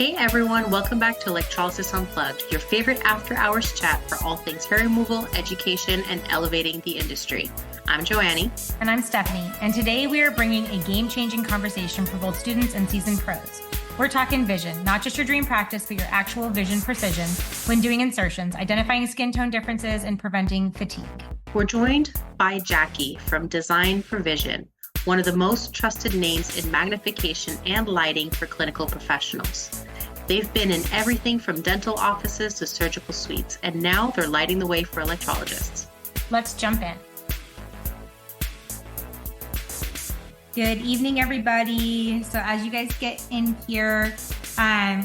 Hey everyone, welcome back to Electrolysis Unplugged, your favorite after-hours chat for all things hair removal, education, and elevating the industry. I'm Joanie. And I'm Stephanie, and today we are bringing a game-changing conversation for both students and seasoned pros. We're talking vision, not just your dream practice, but your actual vision precision when doing insertions, identifying skin tone differences, and preventing fatigue. We're joined by Jaci from Design for Vision, one of the most trusted names in magnification and lighting for clinical professionals. They've been in everything from dental offices to surgical suites, and now they're lighting the way for electrologists. Let's jump in. Good evening, everybody. So as you guys get in here,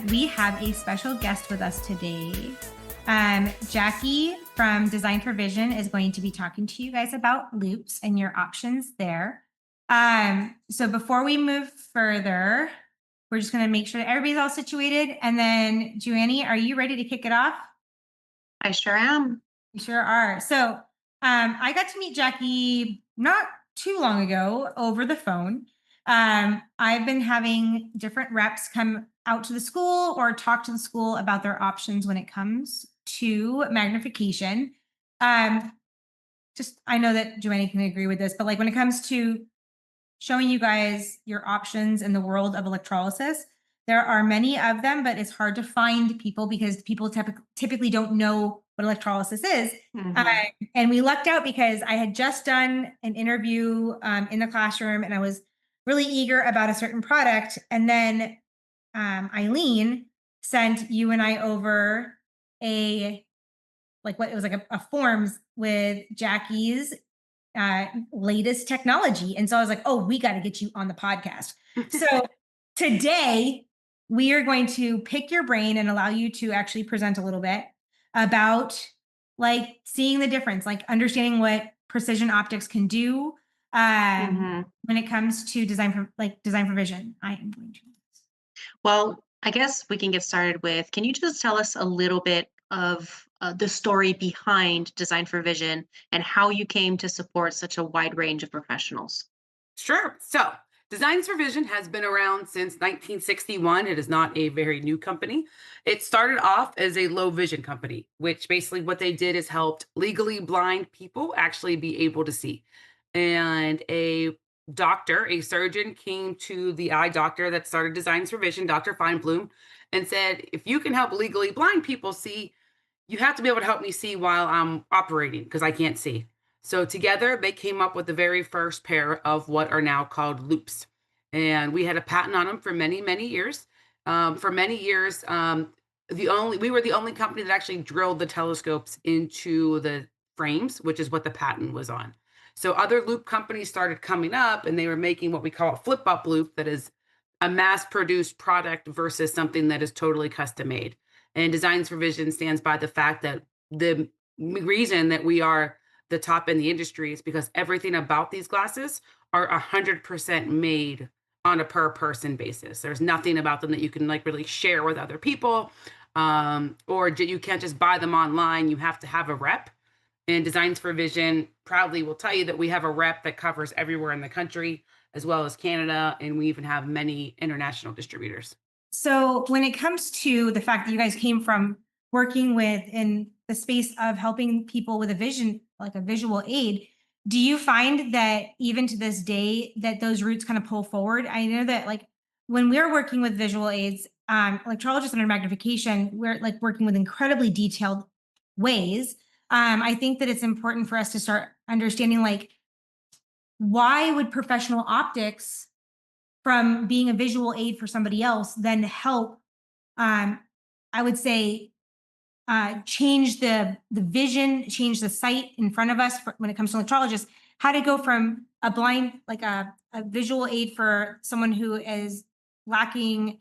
we have a special guest with us today. Jaci from Design for Vision is going to be talking to you guys about loupes and your options there. So before we move further, we're just going to make sure that everybody's all situated. And then, Joanie, are you ready to kick it off? I sure am. You sure are. So I got to meet Jaci not too long ago over the phone. I've been having different reps come out to the school or talk to the school about their options when it comes to magnification. I know that Joanie can agree with this, but like when it comes to showing you guys your options in the world of electrolysis, there are many of them, but it's hard to find people because people typically don't know what electrolysis is. Mm-hmm. And we lucked out because I had just done an interview in the classroom and I was really eager about a certain product. And then Eileen sent you and I over a forms with Jaci's latest technology. And so I was like, oh, we got to get you on the podcast. So today we are going to pick your brain and allow you to actually present a little bit about like seeing the difference, like understanding what precision optics can do when it comes to design for vision. I am going to. Well, I guess we can get started with, can you just tell us a little bit of the story behind Design for Vision and how you came to support such a wide range of professionals? Sure. So Designs for Vision has been around since 1961. It is not a very new company. It started off as a low vision company, which basically what they did is helped legally blind people actually be able to see. And a surgeon came to the eye doctor that started Designs for Vision, Dr. Feinblum, and said, if you can help legally blind people see, you have to be able to help me see while I'm operating because I can't see. So together they came up with the very first pair of what are now called loupes. And we had a patent on them for many, many years. We were the only company that actually drilled the telescopes into the frames, which is what the patent was on. So other loupe companies started coming up and they were making what we call a flip-up loupe, that is a mass-produced product versus something that is totally custom-made. And Designs for Vision stands by the fact that the reason that we are the top in the industry is because everything about these glasses are 100% made on a per person basis. There's nothing about them that you can like really share with other people, or you can't just buy them online. You have to have a rep. And Designs for Vision proudly will tell you that we have a rep that covers everywhere in the country, as well as Canada, and we even have many international distributors. So when it comes to the fact that you guys came from working with in the space of helping people with a vision, like a visual aid, do you find that even to this day that those roots kind of pull forward? I know that like when we're working with visual aids, electrologists under magnification, we're like working with incredibly detailed ways. I think that it's important for us to start understanding like, why would professional optics from being a visual aid for somebody else then help, I would say, change the vision, change the sight in front of us when it comes to electrologists, how to go from a blind, like a visual aid for someone who is lacking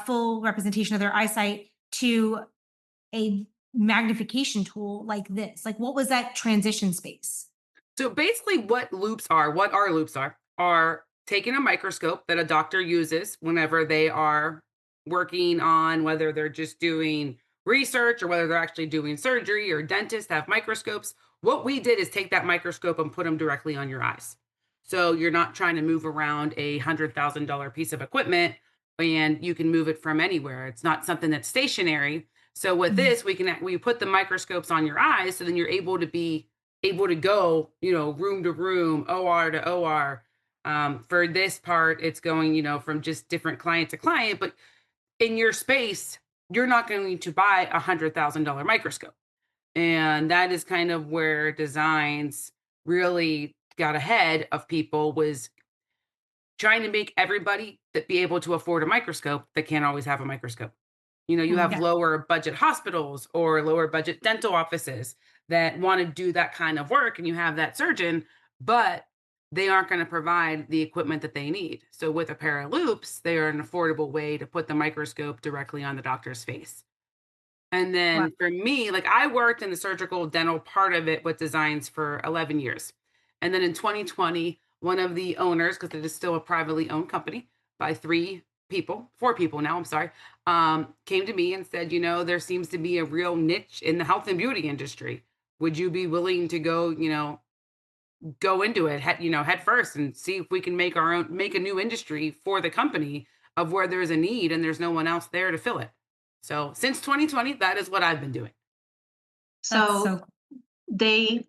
full representation of their eyesight to a magnification tool like this. Like, what was that transition space? So basically what our loupes are taking a microscope that a doctor uses whenever they are working on whether they're just doing research or whether they're actually doing surgery, or dentists have microscopes. What we did is take that microscope and put them directly on your eyes. So you're not trying to move around a $100,000 piece of equipment. and you can move it from anywhere. It's not something that's stationary. So with this, we put the microscopes on your eyes, so then you're able to go, room to room, OR to OR. For this part, it's going, from just different client to client, but in your space, you're not going to buy $100,000 microscope. And that is kind of where designs really got ahead of people, was trying to make everybody that be able to afford a microscope that can't always have a microscope. You have Yeah. lower budget hospitals or lower budget dental offices that want to do that kind of work, and you have that surgeon, but they aren't going to provide the equipment that they need. So with a pair of loupes, they are an affordable way to put the microscope directly on the doctor's face. And Wow. then for me, like, I worked in the surgical dental part of it with designs for 11 years. And then in 2020, one of the owners, because it is still a privately owned company by four people now, I'm sorry, came to me and said, there seems to be a real niche in the health and beauty industry. Would you be willing to go into it, head first, and see if we can make a new industry for the company of where there's a need and there's no one else there to fill it. So since 2020, that is what I've been doing. That's So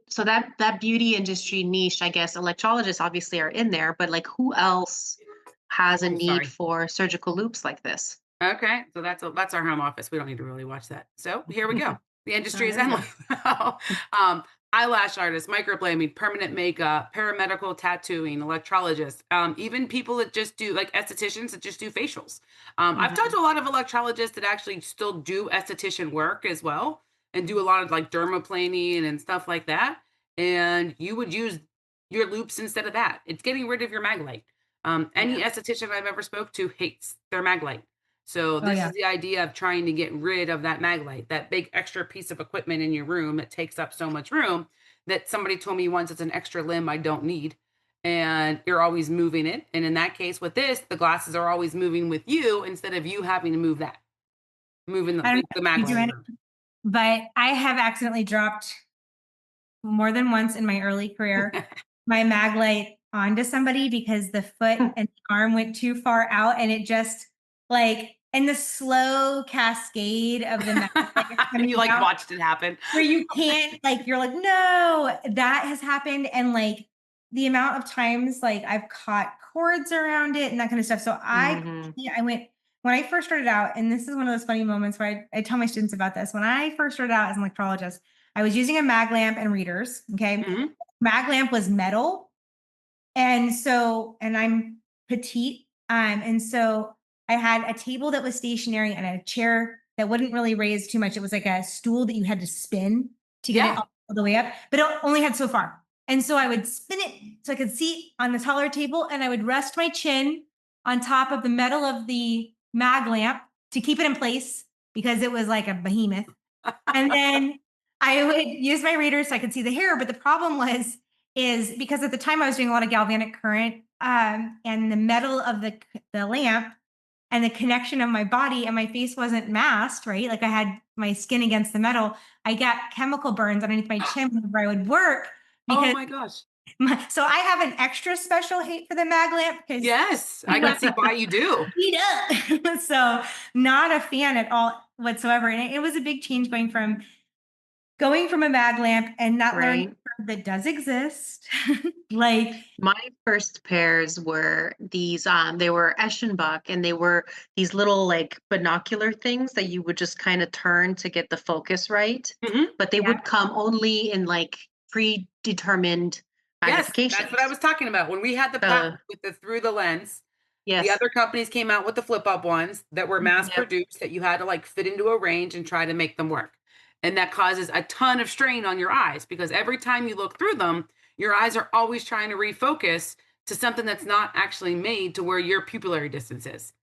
so that beauty industry niche, I guess electrologists obviously are in there, but like who else has a Oh, need sorry. for surgical loops like this? Okay, so that's our home office. We don't need to really watch that. So here we go. The Oh, industry is there we go. endless. um, Eyelash artists, microblading, permanent makeup, paramedical tattooing, electrologists, even people that just do, like, estheticians that just do facials. I've talked to a lot of electrologists that actually still do esthetician work as well, and do a lot of like dermaplaning and stuff like that. And you would use your loops instead of that. It's getting rid of your mag light. Any Yeah. esthetician I've ever spoke to hates their mag light. So Oh this yeah. is the idea of trying to get rid of that mag light, that big extra piece of equipment in your room that takes up so much room, that somebody told me once, it's an extra limb I don't need. And you're always moving it. And in that case, with this, the glasses are always moving with you instead of you having to move that, moving I don't the know mag if you do light any, around. but I have accidentally dropped more than once in my early career my mag light onto somebody because the foot and the arm went too far out, and it just like, and the slow cascade of the mag light And you coming like down, watched it happen. where you can't, like, you're like, no, that has happened. And like the amount of times like I've caught cords around it and that kind of stuff. So Mhm. I went, when I first started out, and this is one of those funny moments where I tell my students about this. When I first started out as an electrologist, I was using a mag lamp and readers. Okay. Mhm. Mag lamp was metal. And so, and I'm petite. And so I had a table that was stationary and a chair that wouldn't really raise too much. It was like a stool that you had to spin to get it Yeah. all the way up, but it only had so far. And so I would spin it so I could see on the taller table, and I would rest my chin on top of the metal of the mag lamp to keep it in place because it was like a behemoth. And then I would use my reader so I could see the hair. But the problem is because at the time I was doing a lot of galvanic current, and the metal of the lamp and the connection of my body and my face wasn't masked, right? Like I had my skin against the metal. I got chemical burns underneath my chin whenever I would work Oh because my gosh. so I have an extra special hate for the mag lamp because Yes, I can see why you do. heat up. So not a fan at all whatsoever. And it was a big change going from a mag lamp and not learning Right. that does exist. Like, My first pairs were these, they were Eschenbach, and they were these little like binocular things that you would just kind of turn to get the focus right. Mhm. But they yeah, would come only in like predetermined Yes, that's what I magnifications. was talking about. When we had the patent The with the through the lens, the yes. other companies came out with the flip up ones that were mass Yep. produced, that you had to like fit into a range and try to make them work. And that causes a ton of strain on your eyes, because every time you look through them, your eyes are always trying to refocus to something that's not actually made to where your pupillary distance is.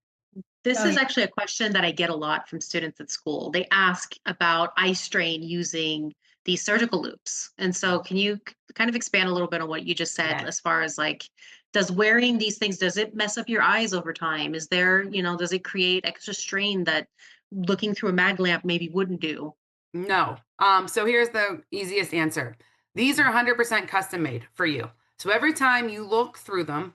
This oh is yeah. actually a question that I get a lot from students at school. They ask about eye strain using these surgical loops. And so can you kind of expand a little bit on what you just said, Yes. as far as like, does wearing these things, does it mess up your eyes over time? Is there, does it create extra strain that looking through a mag lamp maybe wouldn't do? No. So here's the easiest answer. These are 100% custom made for you. So every time you look through them,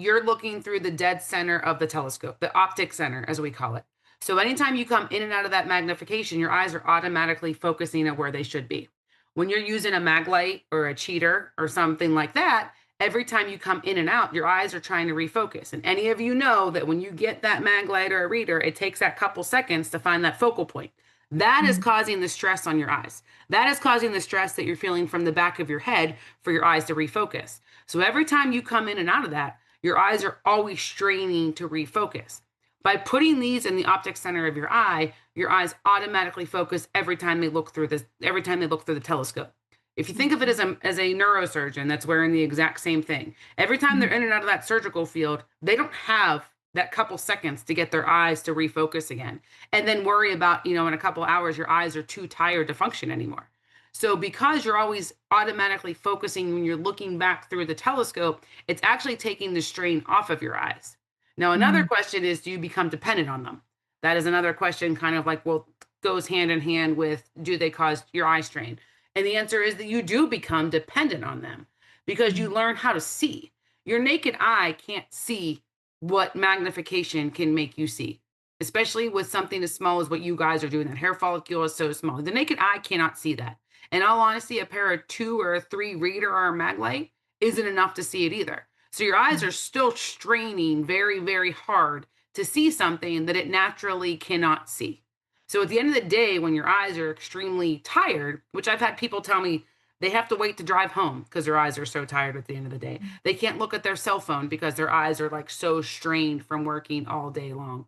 you're looking through the dead center of the telescope, the optic center, as we call it. So anytime you come in and out of that magnification, your eyes are automatically focusing at where they should be. When you're using a mag light or a cheater or something like that, every time you come in and out, your eyes are trying to refocus. And any of you know that when you get that mag light or a reader, it takes that couple seconds to find that focal point. That is causing the stress on your eyes. That is causing the stress that you're feeling from the back of your head for your eyes to refocus. So every time you come in and out of that, your eyes are always straining to refocus. By putting these in the optic center of your eyes automatically focus every time they look through the telescope. If you think of it as a neurosurgeon that's wearing the exact same thing, every time they're in and out of that surgical field, they don't have that couple seconds to get their eyes to refocus again and then worry about, in a couple hours, your eyes are too tired to function anymore. So because you're always automatically focusing when you're looking back through the telescope, it's actually taking the strain off of your eyes. Now, another question is, do you become dependent on them? That is another question, kind of like, well, goes hand in hand with, do they cause your eye strain? And the answer is that you do become dependent on them because you learn how to see. Your naked eye can't see what magnification can make you see, especially with something as small as what you guys are doing. That hair follicle is so small. The naked eye cannot see that. In all honesty, a pair of 2 or 3 reader or a mag light isn't enough to see it either. So your eyes are still straining very, very hard to see something that it naturally cannot see. So at the end of the day, when your eyes are extremely tired, which I've had people tell me they have to wait to drive home because their eyes are so tired at the end of the day. They can't look at their cell phone because their eyes are like so strained from working all day long.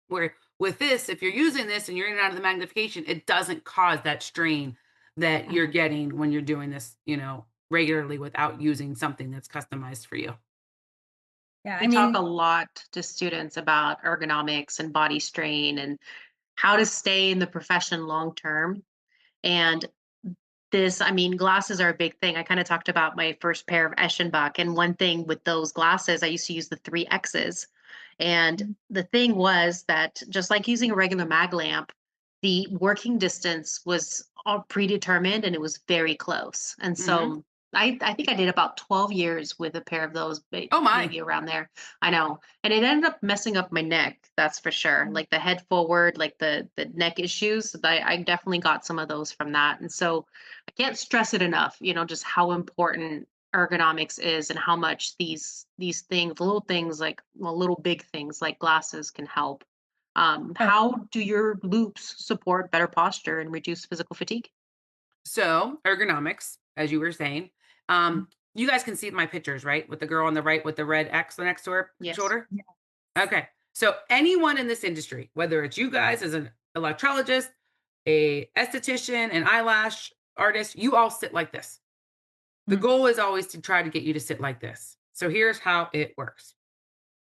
Where with this, if you're using this and you're in and out of the magnification, it doesn't cause that strain that you're getting when you're doing this, regularly without using something that's customized for you. Yeah, We talk a lot to students about ergonomics and body strain and how to stay in the profession long term. And glasses are a big thing. I kind of talked about my first pair of Eschenbach. And one thing with those glasses, I used to use the 3X's. And the thing was that just like using a regular mag lamp, the working distance was all predetermined and it was very close. And so I think I did about 12 years with a pair of those, Oh my. maybe around there. I know. And it ended up messing up my neck, that's for sure. Like the head forward, like the neck issues. I definitely got some of those from that. And so I can't stress it enough, just how important ergonomics is and how much these things, little things like little big things like glasses can help. How do your loops support better posture and reduce physical fatigue? So ergonomics, as you were saying, you guys can see my pictures, right? With the girl on the right with the red X next to her Yes. shoulder. Okay. So anyone in this industry, whether it's you guys as an electrologist, a esthetician, an eyelash artist, you all sit like this. The goal is always to try to get you to sit like this. So here's how it works.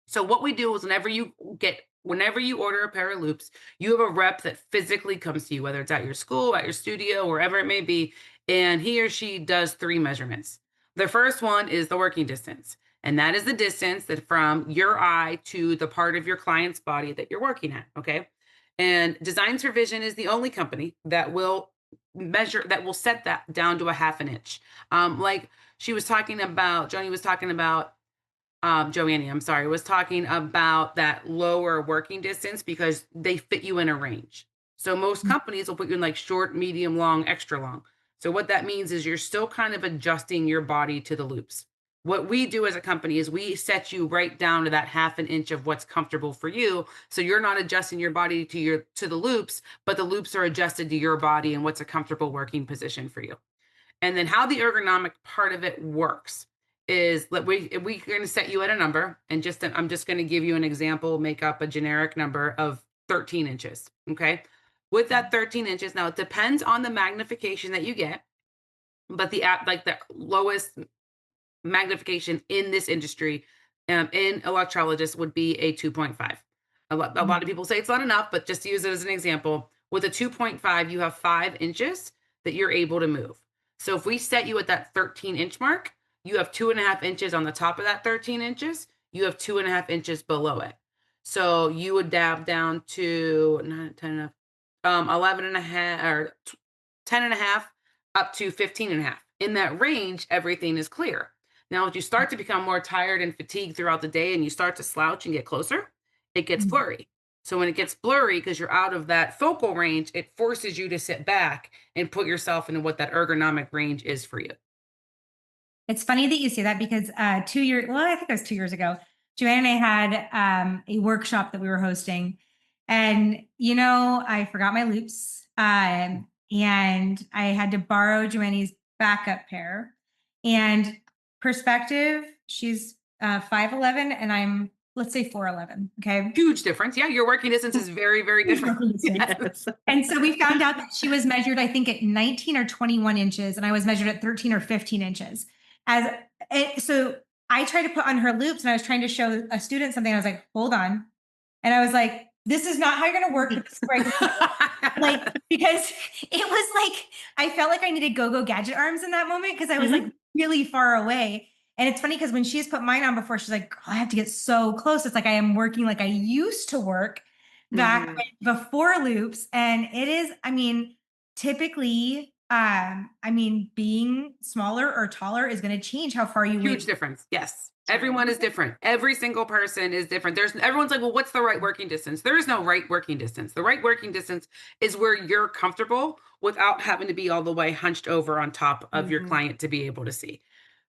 So what we do is whenever you order a pair of loupes, you have a rep that physically comes to you, whether it's at your school, at your studio, wherever it may be, and he or she does 3 measurements. The first one is the working distance, and that is the distance that from your eye to the part of your client's body that you're working at, okay? And Designs for Vision is the only company that will set that down to a half an inch. Like she was talking about, Joanie was talking about Joanie, I'm sorry, was talking about that lower working distance because they fit you in a range. So most companies will put you in like short, medium, long, extra long. So what that means is you're still kind of adjusting your body to the loupes. What we do as a company is we set you right down to that half an inch of what's comfortable for you. So you're not adjusting your body to the loupes, but the loupes are adjusted to your body and what's a comfortable working position for you. And then how the ergonomic part of it works is that we're going to set you at a number, and I'm just going to give you an example, make up a generic number of 13 inches. Okay. With that 13 inches, now it depends on the magnification that you get, but the lowest magnification in this industry, in electrologist would be a 2.5. A lot of people say it's not enough, but just to use it as an example, with a 2.5, you have 5 inches that you're able to move. So if we set you at that 13-inch mark, you have 2.5 inches on the top of that 13 inches. You have 2.5 inches below it. So you would dab down to 11 and a half or 10 and a half up to 15 and a half. In that range, everything is clear. Now, if you start to become more tired and fatigued throughout the day and you start to slouch and get closer, it gets blurry. So when it gets blurry, because you're out of that focal range, it forces you to sit back and put yourself into what that ergonomic range is for you. It's funny that you say that because 2 years, well, I think it was 2 years ago, Joanne and I had a workshop that we were hosting. And, I forgot my loupes and I had to borrow Joannie's backup pair. And perspective, she's 5'11" and I'm, let's say 4'11". Okay. Huge difference. Yeah, your working distance is very, very different. Yes. And so we found out that she was measured, I think, at 19 or 21 inches, and I was measured at 13 or 15 inches. So I tried to put on her loupes, and I was trying to show a student something. I was like, hold on. And I was like, this is not how you're going to work with this right like, because it was like, I felt like I needed go-go gadget arms in that moment because I was like really far away. And it's funny because when she's put mine on before, she's like, I have to get so close. It's like I am working like I used to work back before loupes. And it is, typically, being smaller or taller is going to change how far you Huge difference. Yes. Everyone is different. Every single person is different. Everyone's like, well, what's the right working distance? There is no right working distance. The right working distance is where you're comfortable without having to be all the way hunched over on top of your client to be able to see.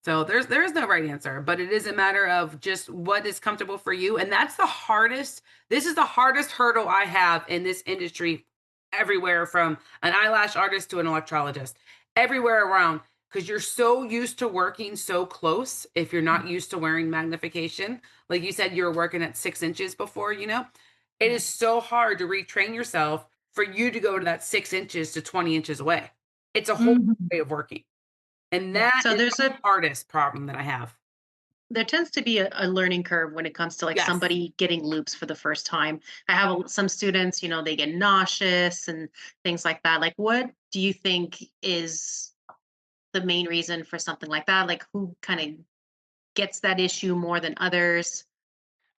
So there is no right answer, but it is a matter of just what is comfortable for you. And that's the hardest. This is the hardest hurdle I have in this industry everywhere, from an eyelash artist to an electrologist, everywhere around, because you're so used to working so close. If you're not used to wearing magnification, like you said, you're working at 6 inches before, it is so hard to retrain yourself for you to go to that 6 inches to 20 inches away. It's a whole way of working. And that So is there's the hardest problem that I have. there tends to be a learning curve when it comes to like Yes. somebody getting loupes for the first time. I have some students, they get nauseous and things like that. Like, what do you think is the main reason for something like that? Like, who kind of gets that issue more than others?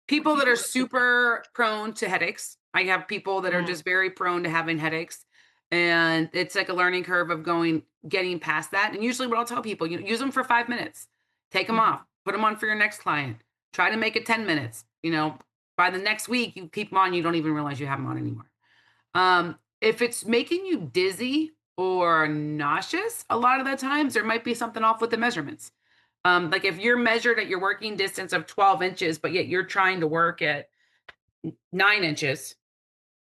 People that are super prone to headaches. I have people that are just very prone to having headaches. And it's like a learning curve of getting past that. And usually what I'll tell people, use them for 5 minutes, take them off, put them on for your next client, try to make it 10 minutes. By the next week, you keep them on, you don't even realize you have them on anymore. If it's making you dizzy or nauseous, a lot of the times there might be something off with the measurements. Like if you're measured at your working distance of 12 inches, but yet you're trying to work at 9 inches,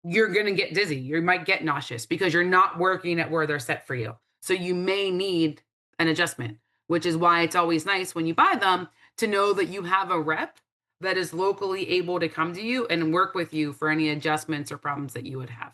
you're going to get dizzy. You might get nauseous because you're not working at where they're set for you. So you may need an adjustment, which is why it's always nice when you buy them to know that you have a rep that is locally able to come to you and work with you for any adjustments or problems that you would have.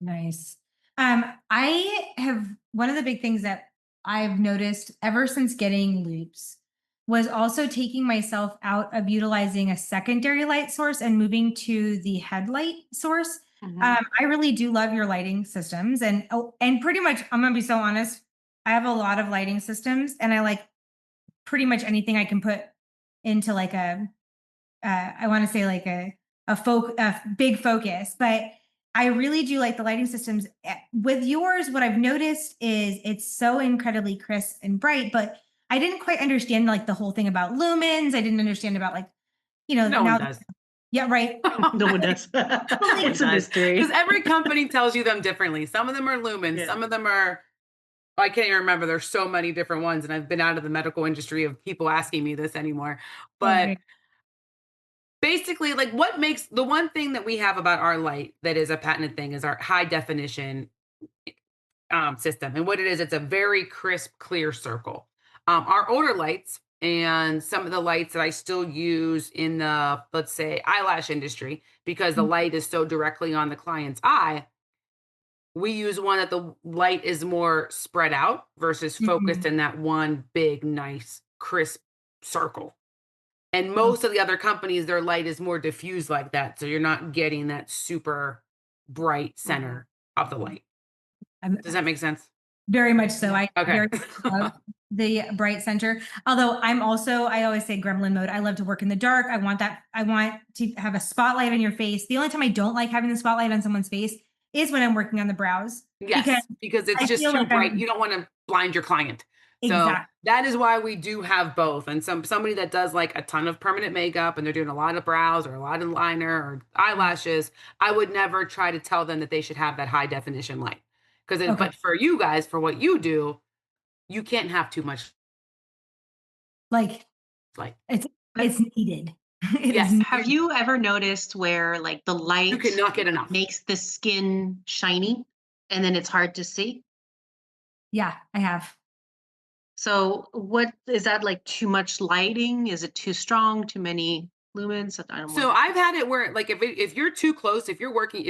Nice. I have one of the big things that I've noticed ever since getting loupes was also taking myself out of utilizing a secondary light source and moving to the headlight source. I really do love your lighting systems, and pretty much, I'm gonna be so honest, I have a lot of lighting systems, and I like pretty much anything I can put into like I want to say like a big focus, but I really do like the lighting systems. With yours, what I've noticed is it's so incredibly crisp and bright, but I didn't quite understand like the whole thing about lumens. I didn't understand about like, No now, one does. yeah, right. No one does. It's a mystery. Because every company tells you them differently. Some of them are lumens. Some of them are, I can't even remember. There's so many different ones. And I've been out of the medical industry of people asking me this anymore. But basically, like what makes the one thing that we have about our light that is a patented thing is our high definition system. And what it is, it's a very crisp, clear circle. Our older lights and some of the lights that I still use in the, let's say, eyelash industry, because the light is so directly on the client's eye, we use one that the light is more spread out versus focused in that one big, nice, crisp circle. And most of the other companies, their light is more diffused like that. So you're not getting that super bright center of the light. Does that make sense? Very much so. I Okay. very much love the bright center. Although I always say gremlin mode. I love to work in the dark. I want to have a spotlight on your face. The only time I don't like having the spotlight on someone's face is when I'm working on the brows. Yes, because it's just too bright. You don't want to blind your client. So Exactly. that is why we do have both. And somebody that does like a ton of permanent makeup and they're doing a lot of brows or a lot of liner or eyelashes, I would never try to tell them that they should have that high definition light. Because Okay. but for you guys, for what you do, you can't have too much Like light. it's But it's needed. It is. Yes, have you ever noticed where like the you light cannot get enough. makes the skin shiny and then it's hard to see? Yeah, I have. So what is that, like too much lighting? Is it too strong? Too many lumens? I don't So know. I've had it where like if you're too close, if you're working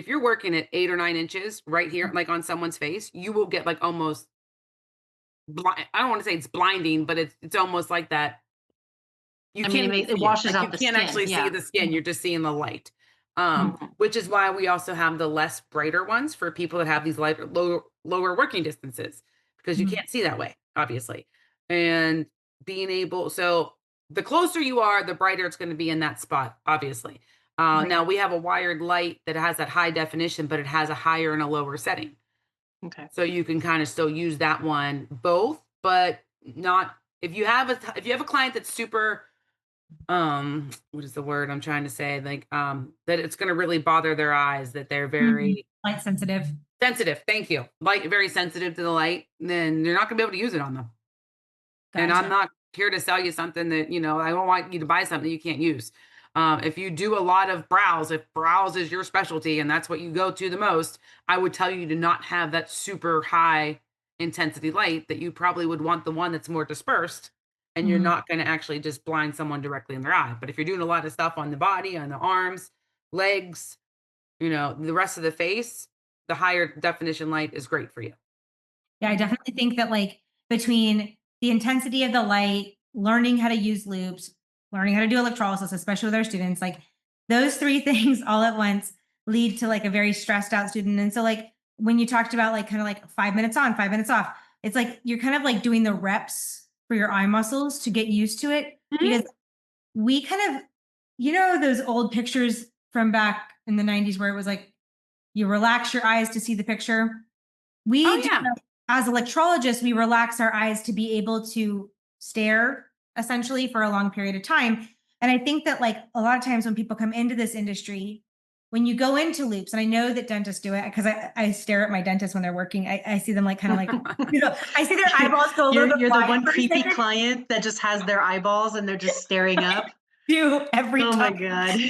at 8 or 9 inches right here, like on someone's face, you will get like almost blind. I don't want to say it's blinding, but it's almost like that. You I mean, can't even it see it. washes Like you out the can't skin. actually see Yeah. the skin. You're just seeing the light. Mhm. Which is why we also have the less brighter ones for people that have these lower working distances because you Mhm. can't see that way, obviously. And being able, so the closer you are, the brighter it's going to be in that spot, obviously. Right. Now we have a wired light that has that high definition, but it has a higher and a lower setting. Okay. So you can kind of still use that one both, but not if you have a client that's super what is the word I'm trying to say, like that it's going to really bother their eyes, that they're Mhm. very Light sensitive. sensitive, thank you, like very sensitive to the light, then you're not going to be able to use it on them. And I'm Gotcha. not here to sell you something that, I don't want you to buy something you can't use. If you do a lot of brows, if brows is your specialty and that's what you go to the most, I would tell you to not have that super high intensity light, that you probably would want the one that's more dispersed and you're Mhm. not going to actually just blind someone directly in their eye. But if you're doing a lot of stuff on the body, on the arms, legs, the rest of the face, the higher definition light is great for you. Yeah, I definitely think that like between the intensity of the light, learning how to use loops, learning how to do electrolysis, especially with our students, like those three things all at once lead to like a very stressed out student. And so like when you talked about like kind of like 5 minutes on, 5 minutes off, it's like you're kind of like doing the reps for your eye muscles to get used to it Mhm. because we kind of, those old pictures from back in the 90s where it was like you relax your eyes to see the picture. Oh We do yeah. that as electrologists, we relax our eyes to be able to stare essentially for a long period of time. And I think that like a lot of times when people come into this industry, when you go into loops, and I know that dentists do it because I stare at my dentist when they're working. I see them like kind of like, I see their eyeballs go a little bit You're the wide one for a creepy second. client that just has their eyeballs and they're just staring up. Do every Oh my time. God.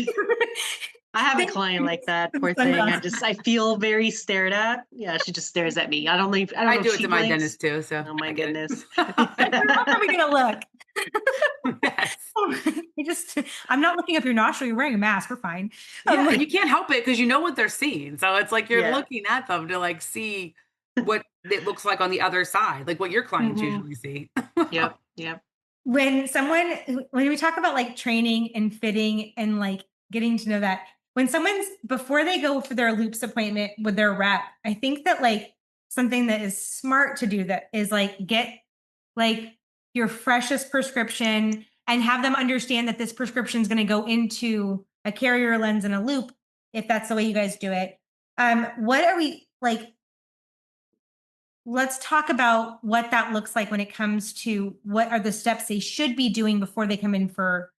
I have a client like that, poor thing. Sunglasses. I feel very stared at. Yeah, she just stares at me. I don't I know if do it she to my blinks. dentist too, so Oh my I get goodness. How are we gonna look? it. Yes. I'm not looking up your nostril. You're wearing a mask. We're fine. Yeah, and Like, you can't help it because you know what they're seeing. So it's like you're Yeah. looking at them to like see what it looks like on the other side, like what your clients Hmm. usually see. Yep. Yep. when someone, when we talk about like training and fitting and like getting to know that, when someone's before they go for their loops appointment with their rep, I think that like something that is smart to do that is like get like your freshest prescription and have them understand that this prescription is going to go into a carrier lens and a loop if that's the way you guys do it. What are we like? Let's talk about what that looks like when it comes to what are the steps they should be doing before they come in for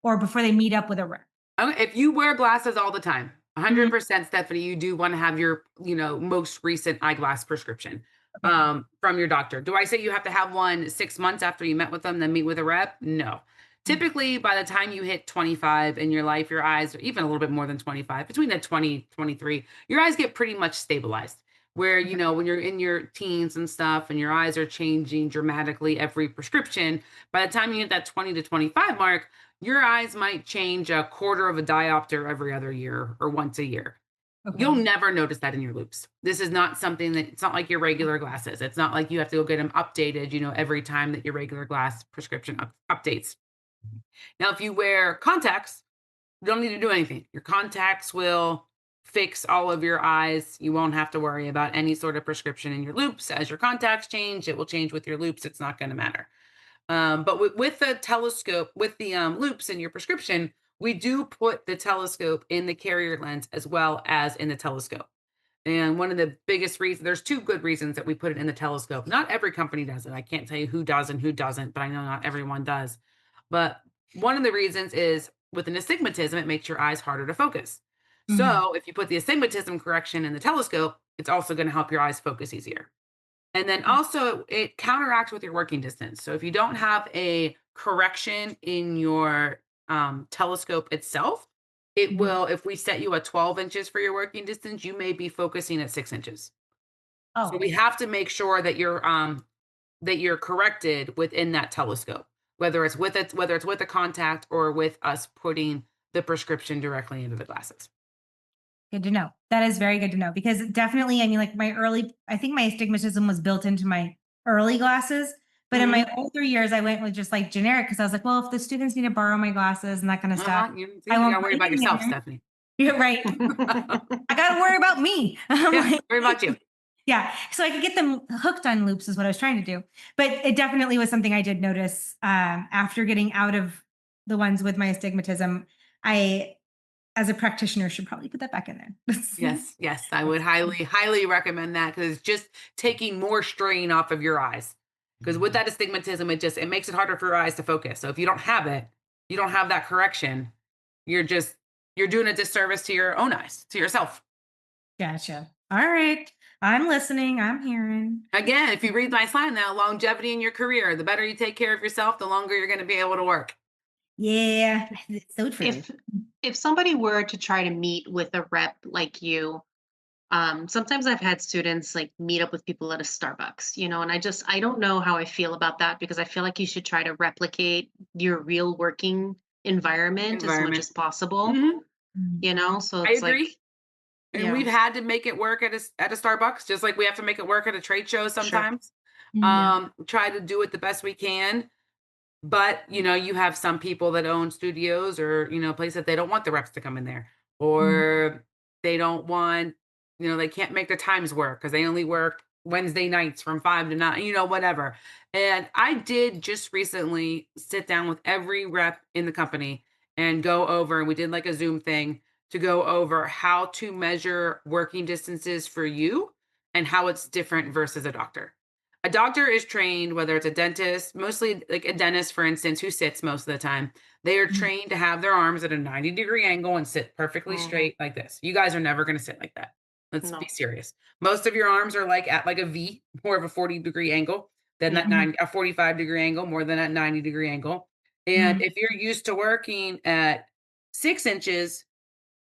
or before they meet up with a rep. If you wear glasses all the time, Mhm. 100% Stephanie, you do want to have your, most recent eyeglass prescription Okay. from your doctor. Do I say you have to have one 6 months after you met with them, then meet with a rep? No. Typically, by the time you hit 25 in your life, your eyes, or even a little bit more than 25, between that 20, 23, your eyes get pretty much stabilized. Where, Okay. when you're in your teens and stuff and your eyes are changing dramatically every prescription, by the time you hit that 20 to 25 mark, your eyes might change a quarter of a diopter every other year or once a year. You'll Okay. never notice that in your loops. This is not something that it's not like your regular glasses. It's not like you have to go get them updated, every time that your regular glass prescription updates. Now, if you wear contacts, you don't need to do anything. Your contacts will fix all of your eyes. You won't have to worry about any sort of prescription in your loops. As your contacts change, it will change with your loops. It's not going to matter. But with the telescope, with the loops in your prescription, we do put the telescope in the carrier lens as well as in the telescope. And one of the biggest reasons, there's two good reasons that we put it in the telescope. Not every company does it. I can't tell you who does and who doesn't, but I know not everyone does. But one of the reasons is with an astigmatism, it makes your eyes harder to focus. Mhm. So if you put the astigmatism correction in the telescope, it's also going to help your eyes focus easier. And then also it counteracts with your working distance. So if you don't have a correction in your telescope itself, it Mhm. will, if we set you at 12 inches for your working distance, you may be focusing at 6 inches. So Oh, we have to make sure that you're corrected within that telescope, whether it's with a contact or with us putting the prescription directly into the glasses. good to know. That is very good to know because definitely, I mean, like I think my astigmatism was built into my early glasses. But in my Mhm. older years, I went with just like generic because I was like, well, if the students need to borrow my glasses and that kind of stuff, Uh-huh. You, I you won't gotta worry break about any of yourself, them. Stephanie. You're right. I got to worry about me. I'm Yeah, like, worry about you. yeah. So I could get them hooked on loops is what I was trying to do. But it definitely was something I did notice after getting out of the ones with my astigmatism. I, as a practitioner, should probably put that back in there. Yes, yes, I would highly, highly recommend that because it's just taking more strain off of your eyes. Because with that astigmatism, it makes it harder for your eyes to focus. So if you don't have it, you don't have that correction, you're just you're doing a disservice to your own eyes, to yourself. Gotcha. All right. I'm listening. I'm hearing. Again, if you read my sign now, longevity in your career, the better you take care of yourself, the longer you're going to be able to work. Yeah, it's so true. If somebody were to try to meet with a rep like you, sometimes I've had students like meet up with people at a Starbucks, and I don't know how I feel about that because I feel like you should try to replicate your real working environment as much Environment. as possible, Mhm. so I it's like, agree. And yeah, we've had to make it work at a Starbucks, just like we have to make it work at a trade show sure. sometimes. Yeah. Try to do it the best we can. But, you have some people that own studios or, places that they don't want the reps to come in there. Mhm. Or they don't want, they can't make their times work because they only work Wednesday nights from 5 to 9, whatever. And I did just recently sit down with every rep in the company and go over, and we did like a Zoom thing to go over how to measure working distances for you and how it's different versus a doctor. A doctor is trained, whether it's a dentist, mostly like a dentist, for instance, who sits most of the time. They are Mhm. trained to have their arms at a 90-degree angle and sit perfectly Mhm. straight like this. You guys are never going to sit like that. Let's be No. serious. Most of your arms are like at like a V, more of a 40-degree angle than that Yeah. 90, a 45-degree angle, more than that 90-degree angle. And Mhm. if you're used to working at 6 inches,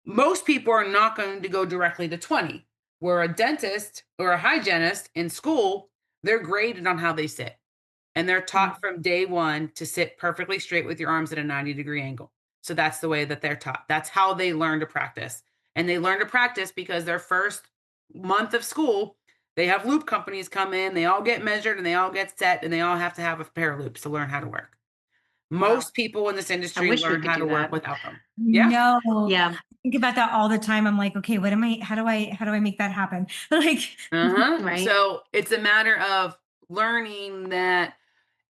most people are not going to go directly to 20. Where a dentist or a hygienist in school, they're graded on how they sit. And they're taught Mm. from day one to sit perfectly straight with your arms at a 90-degree angle. So that's the way that they're taught. That's how they learn to practice. And they learn to practice because their first month of school, they have loop companies come in, they all get measured and they all get set, and they all have to have a pair of loops to learn how to work. Wow. Most people in this I industry wish we learn could how to do work that. without them. Yeah. No. Yeah. I think about that all the time. I'm like, okay, what am I how do I make that happen? Like Uh-huh. Right. So it's a matter of learning that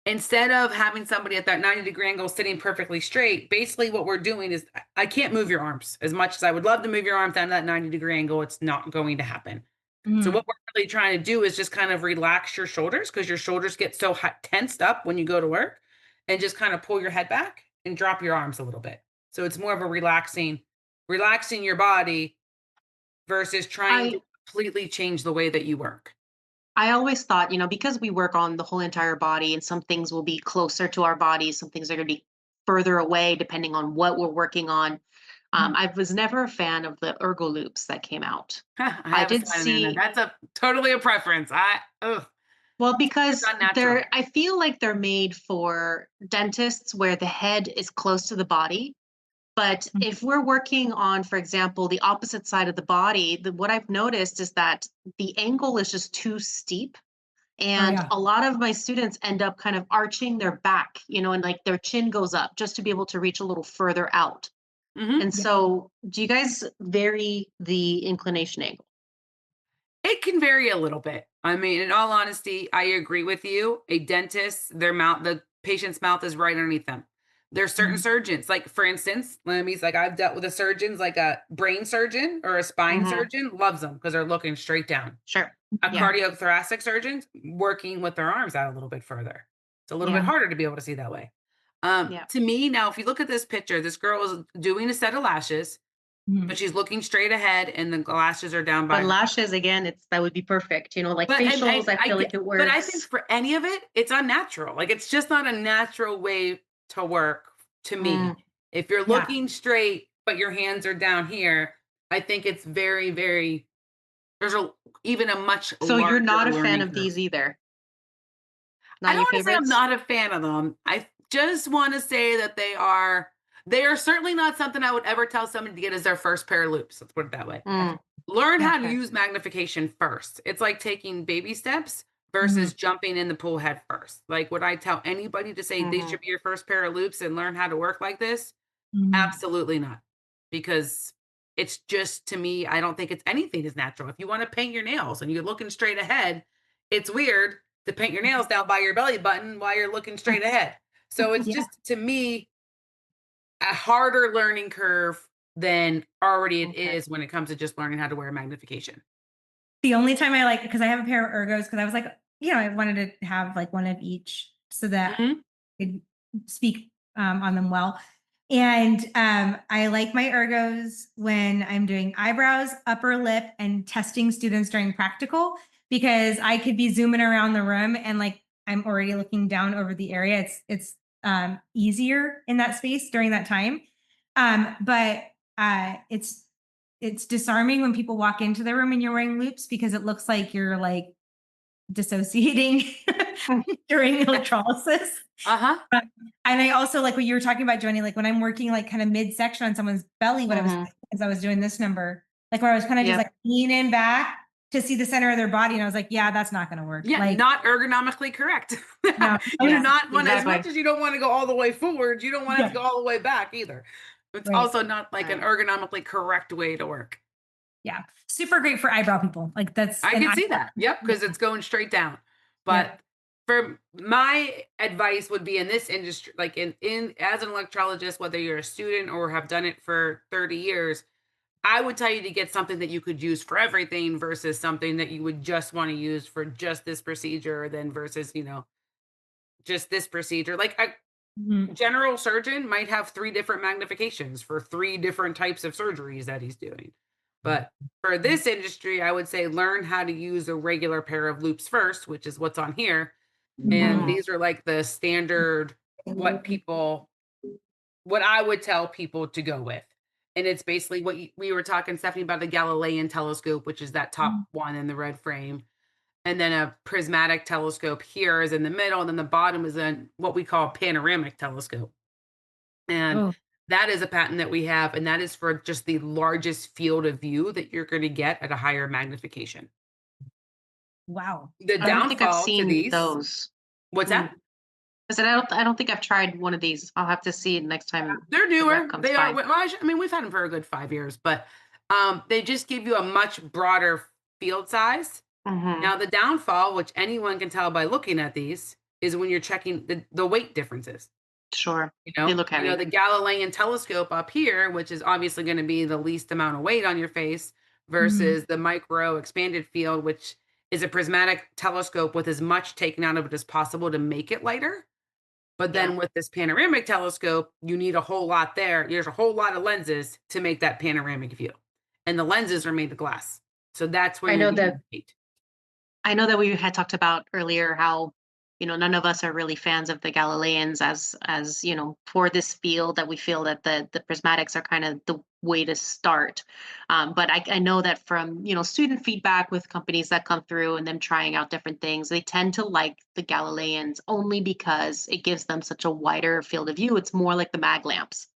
instead of having somebody at that 90-degree angle sitting perfectly straight, basically what we're doing is I can't move your arms as much as I would love to move your arms down to that 90-degree angle. It's not going to happen. So Mhm. what we're really trying to do is just kind of relax your shoulders because your shoulders get so tensed up when you go to work, and just kind of pull your head back and drop your arms a little bit. So it's more of a relaxing your body versus trying to I completely change the way that you work. I always thought, because we work on the whole entire body and some things will be closer to our bodies, some things are going to be further away depending on what we're working on. I was never a fan of the ergo loops that came out. I I have a did sign in there. see, That's a totally a preference. well, It's because unnatural. I feel like they're made for dentists where the head is close to the body. But Mhm. if we're working on, for example, the opposite side of the body, what I've noticed is that the angle is just too steep. Oh And yeah. a lot of my students end up kind of arching their back, and like their chin goes up just to be able to reach a little further out. Mhm. And Yeah. so, do you guys vary the inclination angle? It can vary a little bit. I mean, in all honesty, I agree with you. A dentist, the patient's mouth is right underneath them. There's certain Mhm. surgeons, like for instance, I've dealt with a surgeons, like a brain surgeon or a spine Mhm. surgeon, loves them because they're looking straight down. Sure. A Yeah. cardiothoracic surgeon working with their arms out a little bit further. It's a little bit Yeah. harder to be able to see that way. Yeah. To me, now, if you look at this picture, this girl is doing a set of lashes, Mhm. but she's looking straight ahead, and the lashes are down by But her. lashes, again, that would be perfect. Like But facials, I I feel get, like it but I think works. for any of it, it's unnatural. Like it's just not a natural way to work to me. Mm. If you're Yeah. looking straight, but your hands are down here, I think it's very, very. There's even a much So you're larger not a fan learning of curve. these either? I Not don't your want to say I'm favorites? not a fan of them. I just want to say that they are certainly not something I would ever tell somebody to get as their first pair of loops. Let's put it that way. Mm. Learn Yeah. how to Okay. use magnification first. It's like taking baby steps Mhm. versus jumping in the pool head first. Like, would I tell anybody to say these Mhm. should be your first pair of loops and learn how to work like this? Mhm. Absolutely not. Because it's just, to me, I don't think it's anything is natural. If you want to paint your nails and you're looking straight ahead, it's weird to paint your nails down by your belly button while you're looking straight ahead. So it's Yeah. just, to me, a harder learning curve than already it Okay. is when it comes to just learning how to wear magnification. The only time I like, because I have a pair of ergos, because I was like, I wanted to have like one of each so that Mhm. I could speak on them well. And I like my ergos when I'm doing eyebrows, upper lip, and testing students during practical, because I could be zooming around the room and like I'm already looking down over the area. It's easier in that space during that time. But it's disarming when people walk into the room and you're wearing loops, because it looks like you're like dissociating during electrolysis. Uh-huh. And I also like what you were talking about, Joanie, like when I'm working like kind of midsection on someone's belly, what I was Mhm. as I was doing this number, like where I was kind of just Yep. like leaning back to see the center of their body. And I was like, yeah, that's not going to work. Yeah, Like, not ergonomically correct. no, You do Yeah. not want, as Exactly. much as you don't want to go all the way forward, you don't want it to yeah, go all the way back either. It's right. also not like an Right. ergonomically correct way to work. Yeah. Super great for eyebrow people. Like that's I an can see eyebrow. that. Yep, Yeah. because it's going straight down. Yeah. But for my advice would be in this industry, like in as an electrologist, whether you're a student or have done it for 30 years, I would tell you to get something that you could use for everything versus something that you would just want to use for just this procedure, then versus, just this procedure. Like a Mhm. general surgeon might have three different magnifications for three different types of surgeries that he's doing. But for this industry, I would say learn how to use a regular pair of loops first, which is what's on here. And Mhm. Mhm. these are like the standard, what I would tell people to go with. And it's basically we were talking, Stephanie, about the Galilean telescope, which is that top one in the red frame. And then a prismatic telescope here is in the middle. And then the bottom is what we call a panoramic telescope. And Oh, that is a patent that we have. And that is for just the largest field of view that you're going to get at a higher magnification. wow. The I don't think I've downfall to seen these, those. what's Mm. that? I said I don't think I've tried one of these. I'll have to see it next time They're the rep newer. comes They are. by. Well, I mean, we've had them for a good 5 years, but they just give you a much broader field size. Mhm. Now, the downfall, which anyone can tell by looking at these, is when you're checking the weight differences. Sure. They look heavy. The Galilean telescope up here, which is obviously going to be the least amount of weight on your face, Mhm. versus the micro expanded field, which is a prismatic telescope with as much taken out of it as possible to make it lighter. But Yeah. then with this panoramic telescope, you need a whole lot there. There's a whole lot of lenses to make that panoramic view. And the lenses are made of glass. So that's where I you're know getting that the weight. I know that we had talked about earlier how, none of us are really fans of the Galileans as, for this field that we feel that the prismatics are kind of the way to start. But I know that from, student feedback with companies that come through and them trying out different things, they tend to like the Galileans only because it gives them such a wider field of view. It's more like the mag lamps.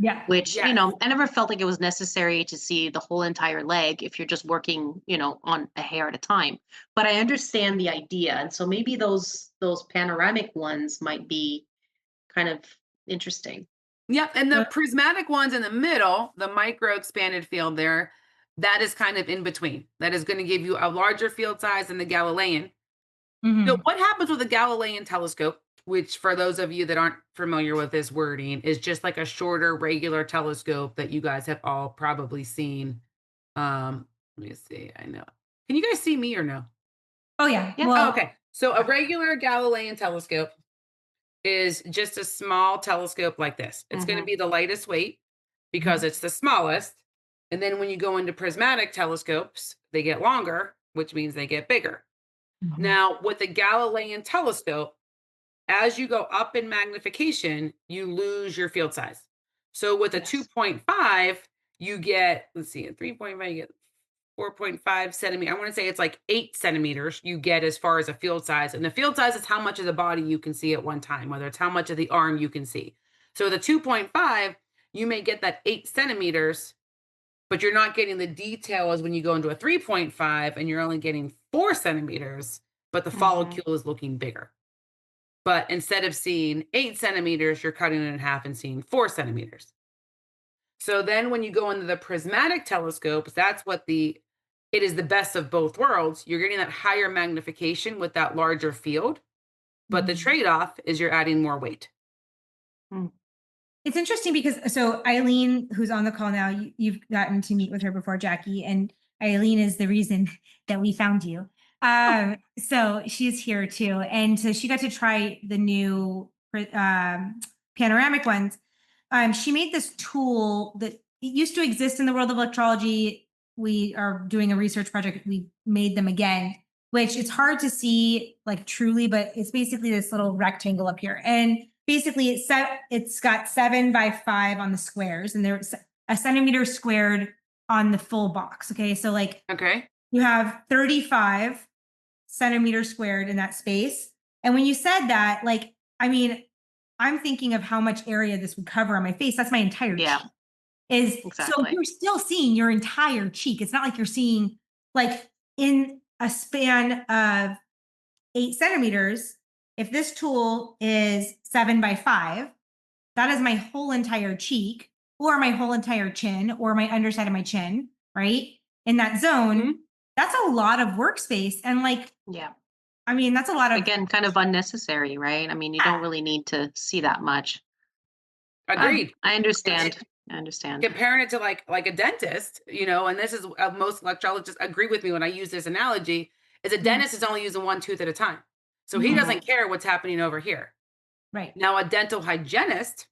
Yeah. Which, Yes. I never felt like it was necessary to see the whole entire leg if you're just working, on a hair at a time. But I understand the idea. And so maybe those panoramic ones might be kind of interesting. Yep. And the Uh, prismatic ones in the middle, the micro expanded field there, that is kind of in between. That is going to give you a larger field size than the Galilean. So mhm. what happens with a Galilean telescope? which for those of you that aren't familiar with this wording, is just like a shorter regular telescope that you guys have all probably seen. Let me see. I know. Can you guys see me or no? Oh yeah. Yeah. Well, Oh, okay. So a regular Galilean telescope is just a small telescope like this. It's going to be the lightest weight because it's the smallest. And then when you go into prismatic telescopes, they get longer, which means they get bigger. Now, with the Galilean telescope, as you go up in magnification, you lose your field size. So with a 2.5, you get, let's see, at 3.5, you get 4.5 centimeter. I want to say it's like 8 centimeters you get as far as a field size. And the field size is how much of the body you can see at one time, whether it's how much of the arm you can see. So the 2.5, you may get that 8 centimeters, but you're not getting the detail as when you go into a 3.5 and you're only getting 4 centimeters, but the follicle is looking bigger. But instead of seeing 8 centimeters, you're cutting it in half and seeing 4 centimeters. So then when you go into the prismatic telescopes, that's what it is the best of both worlds. You're getting that higher magnification with that larger field, but the trade-off is you're adding more weight. it's interesting because so Eileen, who's on the call now, you've gotten to meet with her before, Jackie, and Eileen is the reason that we found you. So she's here too, and so she got to try the new panoramic ones. She made this tool that used to exist in the world of electrology. We are doing a research project. We made them again, which it's hard to see like truly, but it's basically this little rectangle up here. And basically it's got 7 by 5 on the squares, and there's a centimeter squared on the full box. Okay. So like, you have 35 centimeters squared in that space. And when you said that, like, I mean, I'm thinking of how much area this would cover on my face. That's my entire cheek. So you're still seeing your entire cheek. It's not like you're seeing like in a span of 8 centimeters. If this tool is 7 by 5, that is my whole entire cheek or my whole entire chin or my underside of my chin, right? In that zone, that's a lot of workspace. And like, I mean, that's a lot of, again, kind of unnecessary, right? I mean, you don't really need to see that much. Agreed. I understand. I understand. Comparing it to like a dentist, you know, and this is most electrologists agree with me when I use this analogy, is a dentist is only using one tooth at a time. So he doesn't care what's happening over here. Right. Now, a dental hygienist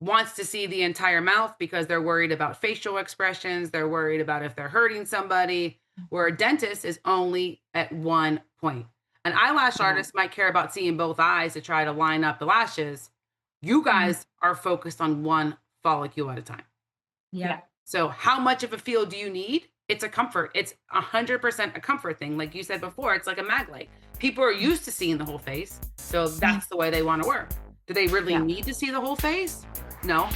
wants to see the entire mouth because they're worried about facial expressions. They're worried about if they're hurting somebody, where a dentist is only at one point. An eyelash artist might care about seeing both eyes to try to line up the lashes. You guys are focused on one follicle at a time. Yeah. So how much of a field do you need? It's a comfort. It's 100% a comfort thing. Like you said before, it's like a mag light. People are used to seeing the whole face. So that's the way they want to work. Do they really need to see the whole face? No.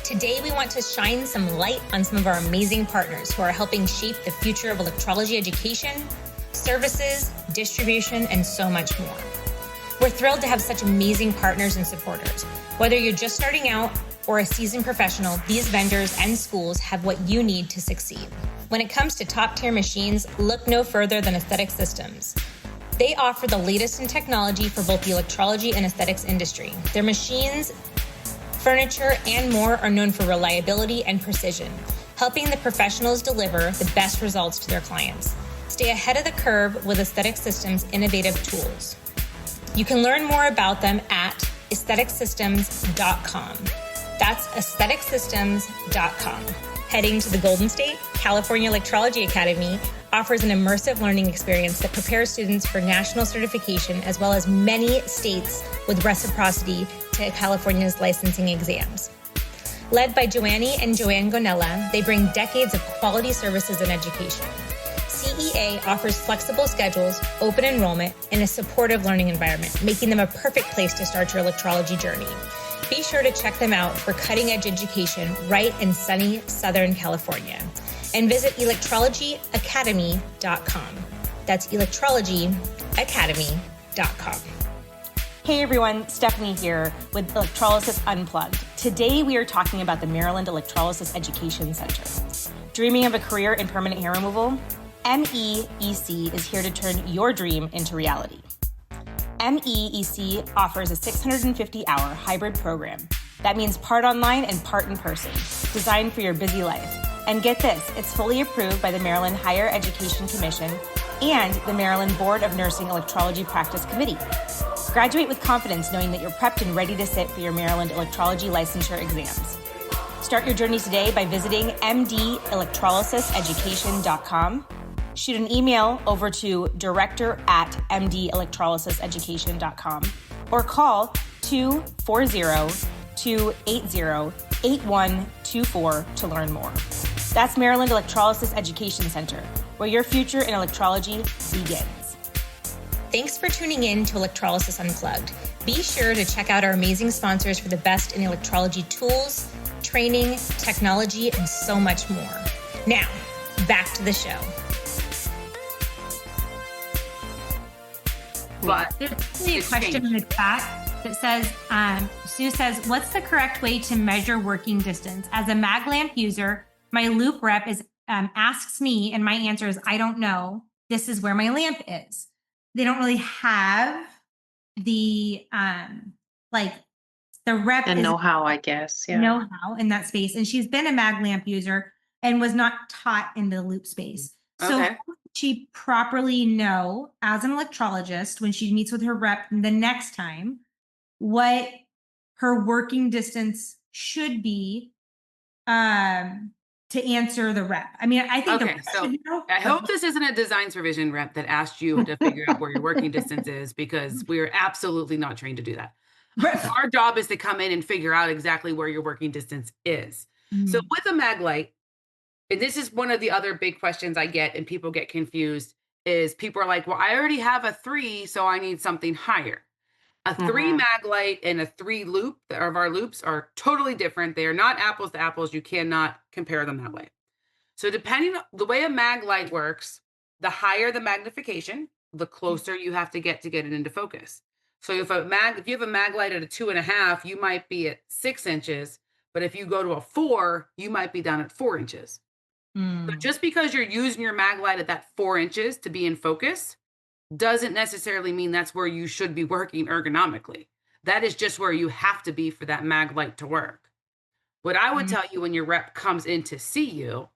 Today, we want to shine some light on some of our amazing partners who are helping shape the future of electrology education, services, distribution, and so much more. We're thrilled to have such amazing partners and supporters. Whether you're just starting out or a seasoned professional, these vendors and schools have what you need to succeed. When it comes to top-tier machines, look no further than Aesthetic Systems. They offer the latest in technology for both the electrology and aesthetics industry. Their machines, furniture, and more are known for reliability and precision, helping the professionals deliver the best results to their clients. Stay ahead of the curve with Aesthetic Systems' innovative tools. You can learn more about them at aestheticsystems.com. That's aestheticsystems.com. Heading to the Golden State, California Electrology Academy offers an immersive learning experience that prepares students for national certification as well as many states with reciprocity to California's licensing exams. Led by Joanie and Joanne Gonella, they bring decades of quality services and education. CEA offers flexible schedules, open enrollment, and a supportive learning environment, making them a perfect place to start your electrology journey. Be sure to check them out for cutting-edge education right in sunny Southern California. And visit electrologyacademy.com. That's electrologyacademy.com. Hey everyone, Stephanie here with Electrolysis Unplugged. Today we are talking about the Maryland Electrolysis Education Center. Dreaming of a career in permanent hair removal? MEEC is here to turn your dream into reality. MEEC offers a 650-hour hybrid program. That means part online and part in person, designed for your busy life. And get this, it's fully approved by the Maryland Higher Education Commission and the Maryland Board of Nursing Electrology Practice Committee. Graduate with confidence knowing that you're prepped and ready to sit for your Maryland Electrology licensure exams. Start your journey today by visiting mdelectrolysiseducation.com. Shoot an email over to director@mdelectrolysiseducation.com or call 240-280-8124 to learn more. That's Maryland Electrolysis Education Center, where your future in electrology begins. Thanks for tuning in to Electrolysis Unplugged. Be sure to check out our amazing sponsors for the best in electrology tools, training, technology, and so much more. Now, back to the show. But There's actually a it's question changed. in the chat that says, Sue says, what's the correct way to measure working distance? As a mag lamp user, my loop rep asks me, and my answer is, I don't know. This is where my lamp is. They don't really have the, the rep And is know-how, I guess. Yeah. know-how in that space. And she's been a mag lamp user and was not taught in the loop space. So Okay. how would she properly know as an electrologist when she meets with her rep the next time what her working distance should be to answer the rep? I mean, I think the Okay, rep so should know, I but- hope this isn't a design supervision rep that asked you to figure out where your working distance is, because we're absolutely not trained to do that. Our job is to come in and figure out exactly where your working distance is. So Mhm. with a mag light, and this is one of the other big questions I get and people get confused, is people are like, well, I already have a 3, so I need something higher. A 3 Mhm. mag light and a 3 loop of our loops are totally different. They are not apples to apples. You cannot compare them that way. So depending on the way a mag light works, the higher the magnification, the closer you have to get it into focus. So if you have a mag light at a 2.5, you might be at 6 inches. But if you go to a 4, you might be down at 4 inches. So Mm. just because you're using your mag light at that 4 inches to be in focus doesn't necessarily mean that's where you should be working ergonomically. That is just where you have to be for that mag light to work. What I would Mm. tell you when your rep comes in to see you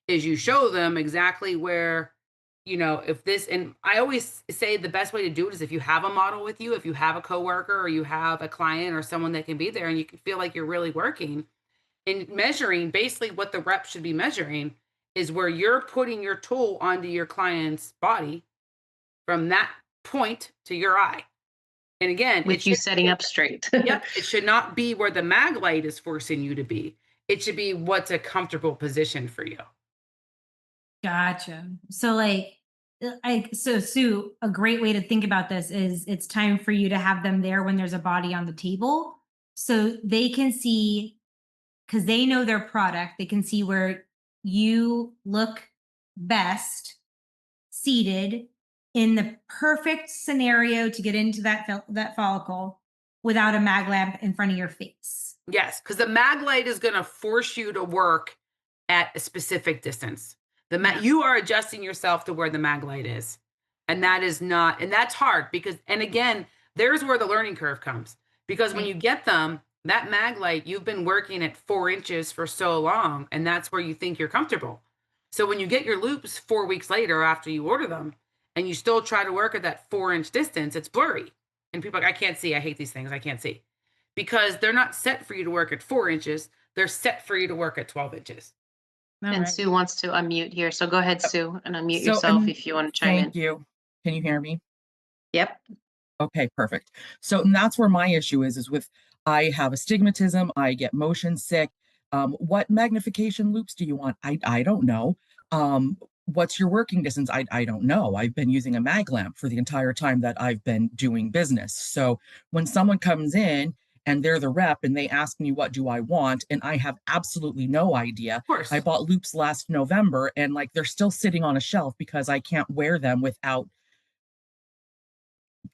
is you show them exactly where, if this, and I always say the best way to do it is if you have a model with you, if you have a coworker or you have a client or someone that can be there and you can feel like you're really working and measuring, basically what the rep should be measuring is where you're putting your tool onto your client's body from that point to your eye. And again, With you setting up straight. Yep, it should not be where the mag light is forcing you to be. It should be what's a comfortable position for you. Gotcha. So so Sue, a great way to think about this is it's time for you to have them there when there's a body on the table so they can see, because they know their product, they can see where you look best seated in the perfect scenario to get into that follicle without a mag lamp in front of your face. Yes, because the mag light is going to force you to work at a specific distance. Yeah. You are adjusting yourself to where the mag light is. And that is not, and that's hard because, and again, there's where the learning curve comes. Because when Right. you get them, that mag light, you've been working at 4 inches for so long, and that's where you think you're comfortable. So when you get your loops 4 weeks later after you order them, and you still try to work at that 4-inch distance, it's blurry. And people are like, I can't see. I hate these things. I can't see. Because they're not set for you to work at 4 inches. They're set for you to work at 12 inches. And Sue wants to unmute here. So go ahead, Sue, and unmute So, yourself and if you want to chime in. Thank you. Can you hear me? Yep. Okay, perfect. So and that's where my issue is with I have astigmatism, I get motion sick. What magnification loops do you want? I don't know. What's your working distance? I don't know. I've been using a mag lamp for the entire time that I've been doing business. So when someone comes in and they're the rep and they ask me what do I want, and I have absolutely no idea. Of course. I bought loops last November and they're still sitting on a shelf because I can't wear them without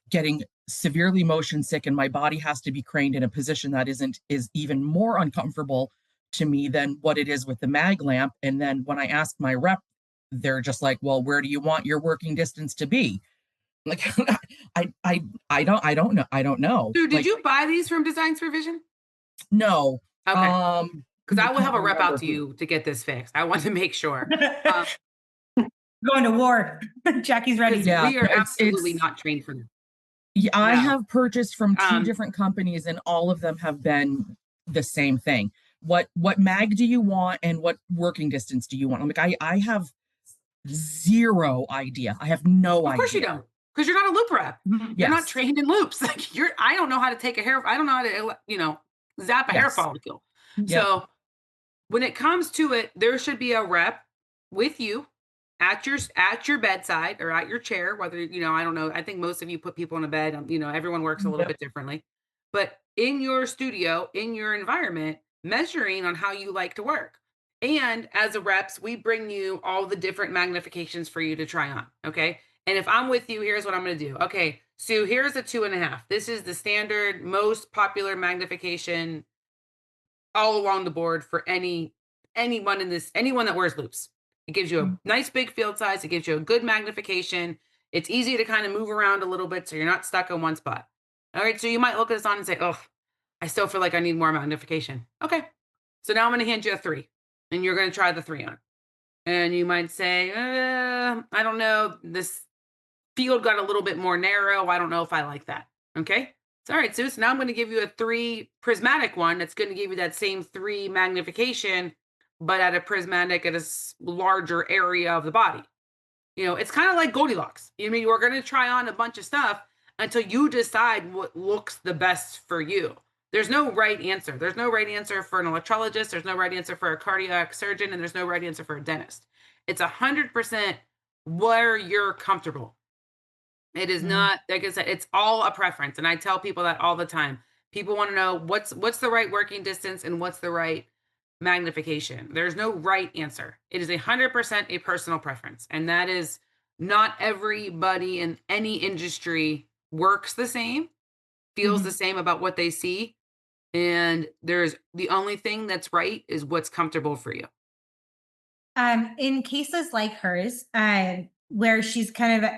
getting severely motion sick, and my body has to be craned in a position that is even more uncomfortable to me than what it is with the mag lamp. And then when I ask my rep, they're just like, well, where do you want your working distance to be? Like, I don't know. I don't know. Dude, did Like, you buy these from Designs for Vision? no. Okay. Um, Because I will have a rep out remember to who. you to get this fixed. I want to make sure. Um, Going to war. Jackie's ready. 'cause Yeah, we are no, absolutely it's not trained for them. yeah, I No. have purchased from two Um, different companies and all of them have been the same thing. What mag do you want and what working distance do you want? I'm like, I have zero idea. I have no Of course you idea. don't, because you're not a loop rep. You're not Yes. trained in loops. Like I don't know how to take a hair. I don't know how to, zap a hair Yes. follicle. Yep. So when it comes to it, there should be a rep with you at your bedside or at your chair. Whether I don't know. I think most of you put people in a bed. Everyone works a little Yep. bit differently, but in your studio, in your environment, measuring on how you like to work. And as a reps, we bring you all the different magnifications for you to try on. Okay. And if I'm with you, here's what I'm going to do. Okay. So here's a 2.5. This is the standard, most popular magnification all along the board for anyone that wears loupes. It gives you a nice big field size. It gives you a good magnification. It's easy to kind of move around a little bit so you're not stuck in one spot. All right. So you might look at this on and say, oh, I still feel like I need more magnification. Okay. So now I'm going to hand you a 3 and you're going to try the 3 on. And you might say, I don't know. This field got a little bit more narrow. I don't know if I like that. Okay. So, all right, Sue. So now I'm going to give you a 3 prismatic one that's going to give you that same 3 magnification, but at a prismatic at a larger area of the body. It's kind of like Goldilocks. We're going to try on a bunch of stuff until you decide what looks the best for you. There's no right answer. There's no right answer for an electrologist. There's no right answer for a cardiac surgeon, and there's no right answer for a dentist. It's 100% where you're comfortable. It is not, like I said, it's all a preference. And I tell people that all the time. People want to know what's the right working distance and what's the right magnification. There's no right answer. It is 100% a personal preference. And that is not everybody in any industry works the same, feels the same about what they see. And there's the only thing that's right is what's comfortable for you. In cases like hers, where she's kind of,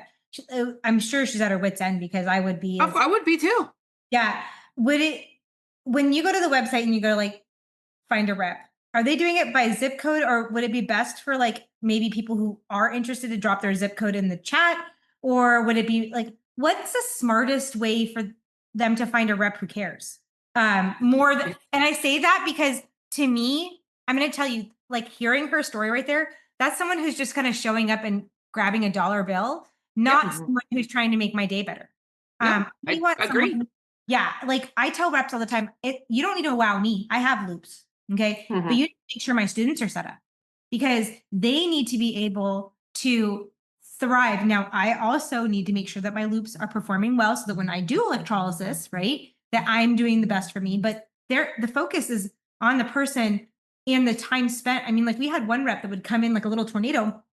I'm sure she's at her wit's end because I would be. I would be too. Yeah. When you go to the website and you go like find a rep, are they doing it by zip code or would it be best for like maybe people who are interested to drop their zip code in the chat? Or would it be like, what's the smartest way for them to find a rep who cares? And I say that because to me, I'm going to tell you, like hearing her story right there, that's someone who's just kind of showing up and grabbing a dollar bill, not someone who's trying to make my day better. I agree. Yeah. Like I tell reps all the time, you don't need to wow me. I have loupes. Okay. But you need to make sure my students are set up because they need to be able to thrive. Now, I also need to make sure that my loupes are performing well so that when I do electrolysis, right, that I'm doing the best for me. But the focus is on the person and the time spent. I mean, like we had one rep that would come in like a little tornado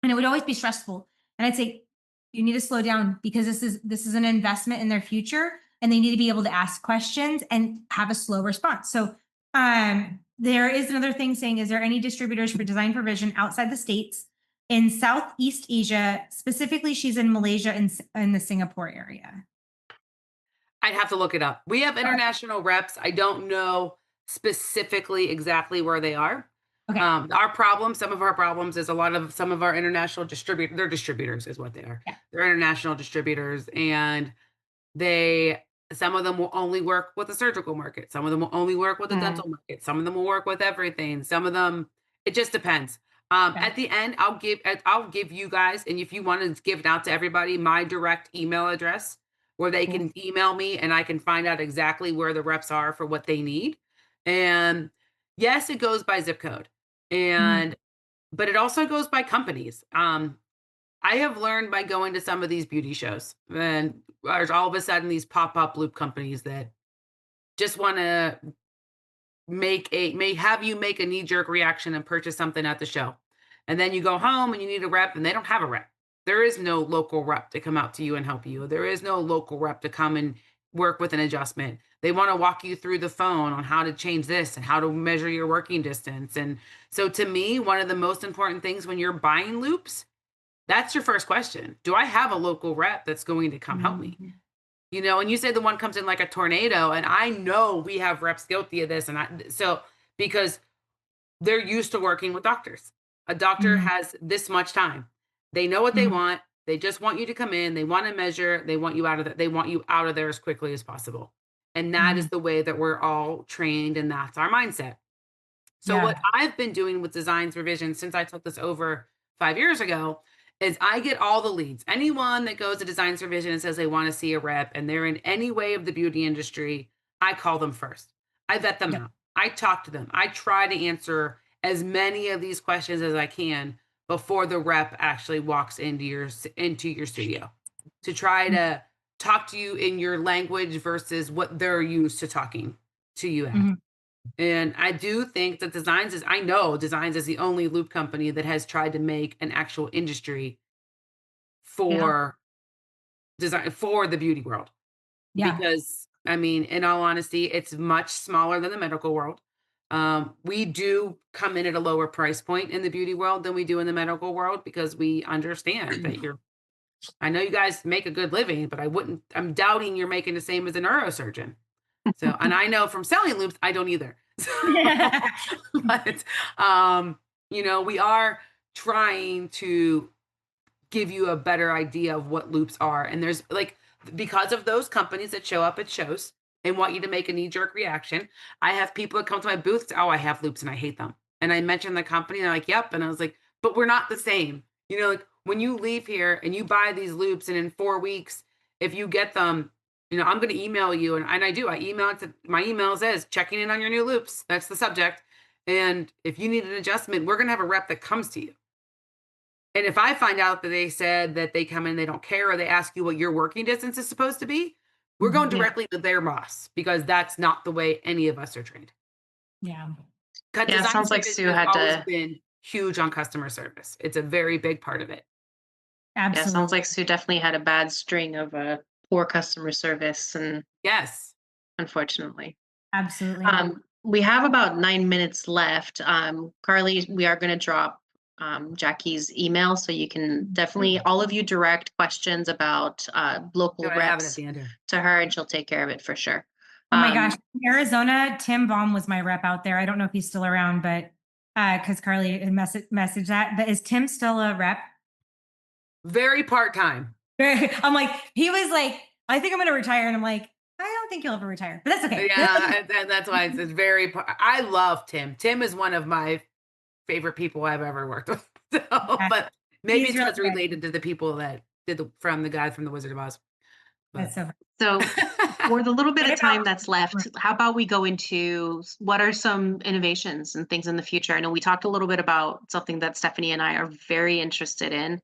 and it would always be stressful. And I'd say, you need to slow down because this is an investment in their future and they need to be able to ask questions and have a slow response. So there is another thing saying, is there any distributors for Design for Vision outside the States in Southeast Asia? Specifically, she's in Malaysia and in the Singapore area. I'd have to look it up. We have international reps. I don't know specifically exactly where they are. Okay. Some of our problems is some of our international distributors, they're distributors is what they are. Yeah. They're international distributors and some of them will only work with the surgical market. Some of them will only work with the dental market. Some of them will work with everything. Some of them, it just depends. At the end, I'll give you guys, and if you want to give it out to everybody, my direct email address where they can email me and I can find out exactly where the reps are for what they need. And yes, it goes by zip code. But it also goes by companies. I have learned by going to some of these beauty shows, and there's all of a sudden these pop-up loop companies that just want to may have you make a knee-jerk reaction and purchase something at the show. And then you go home and you need a rep and they don't have a rep. There is no local rep to come out to you and help you. There is no local rep to come and work with an adjustment. They want to walk you through the phone on how to change this and how to measure your working distance. And so to me, one of the most important things when you're buying loupes That's your first question. Do I have a local rep that's going to come help me? Mhm. And you say the one comes in like a tornado, and I know we have reps guilty of this. Because they're used to working with doctors. A doctor Mhm. has this much time. They know what they Mhm. want. They just want you to come in. They want to measure. They want you out of there as quickly as possible. And that is Mhm. the way that we're all trained, and that's our mindset. So what Yeah. I've been doing with Designs Revision since I took this over 5 years ago is I get all the leads. Anyone that goes to Designs Revision and says they want to see a rep and they're in any way of the beauty industry, I call them first. I vet them Yep. out. I talk to them. I try to answer as many of these questions as I can before the rep actually walks into your studio, to try Mhm. to talk to you in your language versus what they're used to talking to you at. Mhm. And I do think that I know Designs is the only loop company that has tried to make an actual industry Yeah. for design for the beauty world. Yeah. Because I mean, in all honesty, it's much smaller than the medical world. We do come in at a lower price point in the beauty world than we do in the medical world, because we understand that I know you guys make a good living, but I'm doubting you're making the same as a neurosurgeon. So, and I know from selling loops, I don't either. But, we are trying to give you a better idea of what loops are. And there's like, because of those companies that show up at shows and want you to make a knee jerk reaction, I have people that come to my booth, say, oh, I have loops and I hate them. And I mention the company, and they're like, yep. And I was like, but we're not the same. Like when you leave here and you buy these loops, and in 4 weeks, if you get them, I'm going to email you. And I do, my email says checking in on your new loops. That's the subject. And if you need an adjustment, we're going to have a rep that comes to you. And if I find out that they said that they come in, they don't care, or they ask you what your working distance is supposed to be, we're going Yeah. directly to their boss, because that's not the way any of us are trained. Yeah. Cut Yeah, it design sounds like service Sue has had always to. been huge on customer service. It's a very big part of it. Yeah, sounds Absolutely. like Sue definitely had a bad string of poor customer service, and Yes. unfortunately. Absolutely. We have about 9 minutes left. Carly, we are going to drop Jackie's email, so you can definitely, all of you, direct questions about local I have it at reps the end here. to her, and she'll take care of it for sure. Oh my gosh. Arizona, Tim Baum was my rep out there. I don't know if he's still around, but because Carly had messaged that. But is Tim still a rep? Very part-time. I'm like, he was like, I think I'm going to retire. And I'm like, I don't think you'll ever retire, but that's okay. Yeah, and that's why it's very. I love Tim. Tim is one of my favorite people I've ever worked with. So, Yeah, but maybe he's it's really because good. related to the people that did the guy from the Wizard of Oz. That's so So for the little bit What of time about- that's left, how about we go into what are some innovations and things in the future? I know we talked a little bit about something that Stephanie and I are very interested in.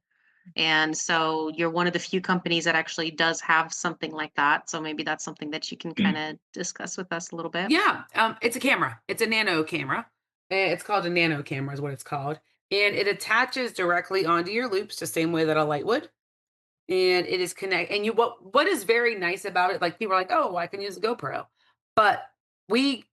And so you're one of the few companies that actually does have something like that. So maybe that's something that you can kind of discuss with us a little bit. Yeah, it's a camera. It's a nano camera. It's called a nano camera, is what it's called, and it attaches directly onto your loops the same way that a light would. And it is connect. And what is very nice about it? Like, people are like, oh, I can use a GoPro, but we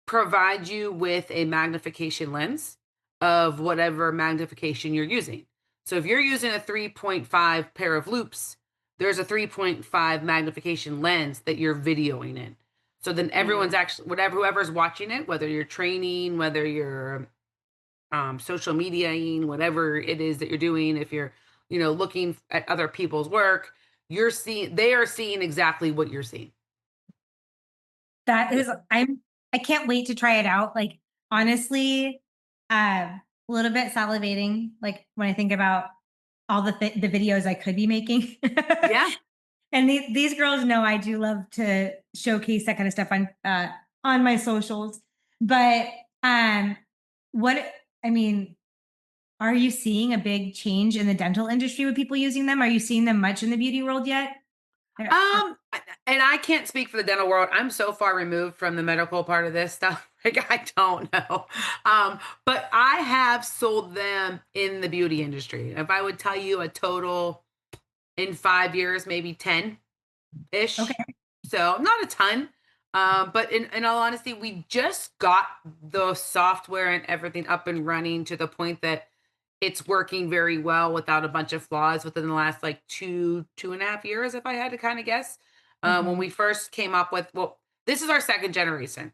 provide you with a magnification lens of whatever magnification you're using. So if you're using a 3.5 pair of loops, there's a 3.5 magnification lens that you're videoing in. So then everyone's actually, whoever's watching it, whether you're training, whether you're social mediaing, whatever it is that you're doing, if you're, looking at other people's work, they are seeing exactly what you're seeing. That is, I can't wait to try it out. Like, honestly, a little bit salivating. Like when I think about all the videos I could be making. Yeah. And these girls know I do love to showcase that kind of stuff on my socials. But are you seeing a big change in the dental industry with people using them? Are you seeing them much in the beauty world yet? And I can't speak for the dental world. I'm so far removed from the medical part of this stuff. Like, I don't know. But I have sold them in the beauty industry. If I would tell you a total in 5 years, maybe 10-ish. Okay. So not a ton. But in all honesty, we just got the software and everything up and running to the point that it's working very well without a bunch of flaws within the last like 2.5 years, if I had to kind of guess. When we first came up with, well, this is our second generation,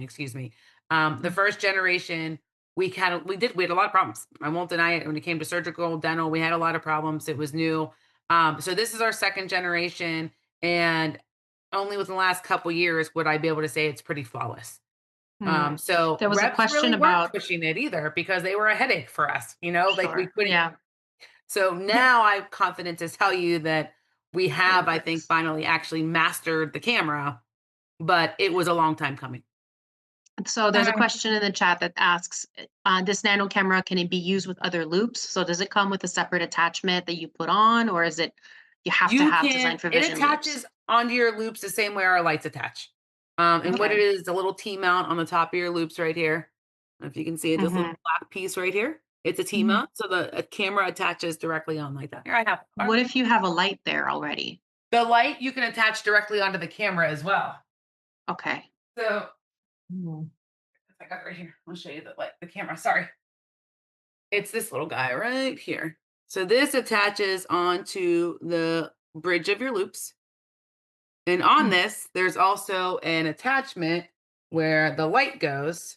excuse me. The first generation, we had a lot of problems. I won't deny it. When it came to surgical, dental, we had a lot of problems. It was new. So this is our second generation, and only within the last couple years would I be able to say it's pretty flawless. So There was a reps question really weren't about pushing it either because they were a headache for us, like we sure. couldn't. Yeah. So now I'm confident to tell you that we have, I think, works. finally actually mastered the camera, but it was a long time coming. So there's a Um, question in the chat that asks, this nano camera, can it be used with other loops? So does it come with a separate attachment that you put on, or is it you have to have design for It vision attaches loops? onto your loops the same way our lights attach. And what it Okay. is a little T-mount on the top of your loops right here. I don't know if you can see it, this little black piece right here. It's a T-mount, so the camera attaches directly on like that. Here I have What if you have a light there already? the light you can attach directly onto the camera as well. Okay. So I got it right here. I'll show you the camera. Sorry. It's this little guy right here. So this attaches onto the bridge of your loops. And on this, there's also an attachment where the light goes.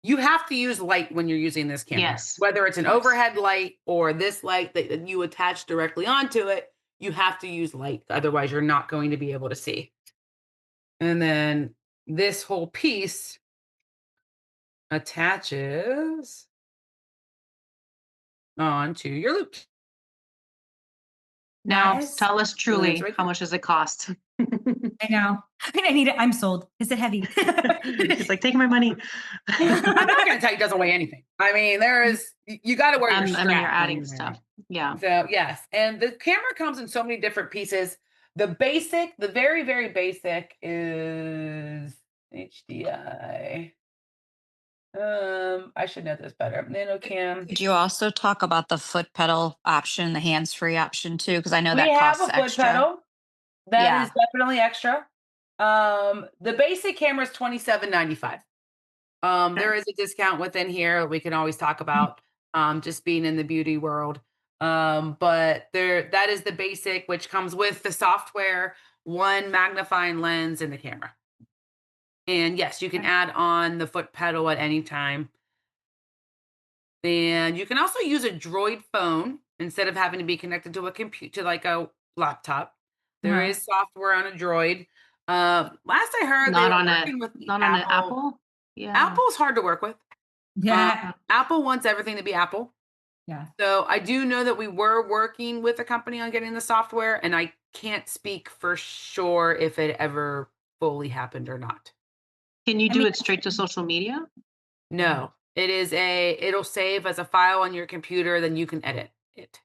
You have to use light when you're using this camera. Yes. Whether it's an Yes. overhead light or this light that you attach directly onto it, you have to use light. Otherwise, you're not going to be able to see. And then this whole piece attaches onto your loop. Now Nice. tell us truly, right how there. much does it cost? I know. I need it. I'm sold. Is it heavy? He's like, take my money. I'm not going to tell you it doesn't weigh anything. I mean, you got to wear your strap. I mean, you're when adding you're stuff. wearing Yeah. it. So yes, and the camera comes in so many different pieces. The very, very basic is HDI. I should know this better. NanoCam. Could you also talk about the foot pedal option, the hands-free option too? Because I know We that have costs a foot extra. pedal. That is Yeah. definitely extra. The basic camera is $27.95. There is a discount within here we can always talk about, just being in the beauty world. But that is the basic, which comes with the software, one magnifying lens, and the camera. And yes, you can add on the foot pedal at any time. And you can also use a Droid phone instead of having to be connected to a computer, like a laptop. There is software on a Droid. Last I heard, they Not were on working with Not on an Apple? Yeah. Apple's hard to work with. Yeah. Apple wants everything to be Apple. Yeah. So I do know that we were working with a company on getting the software, and I can't speak for sure if it ever fully happened or not. Can you I do mean- it straight to social media? No, it'll save as a file on your computer, then you can edit it.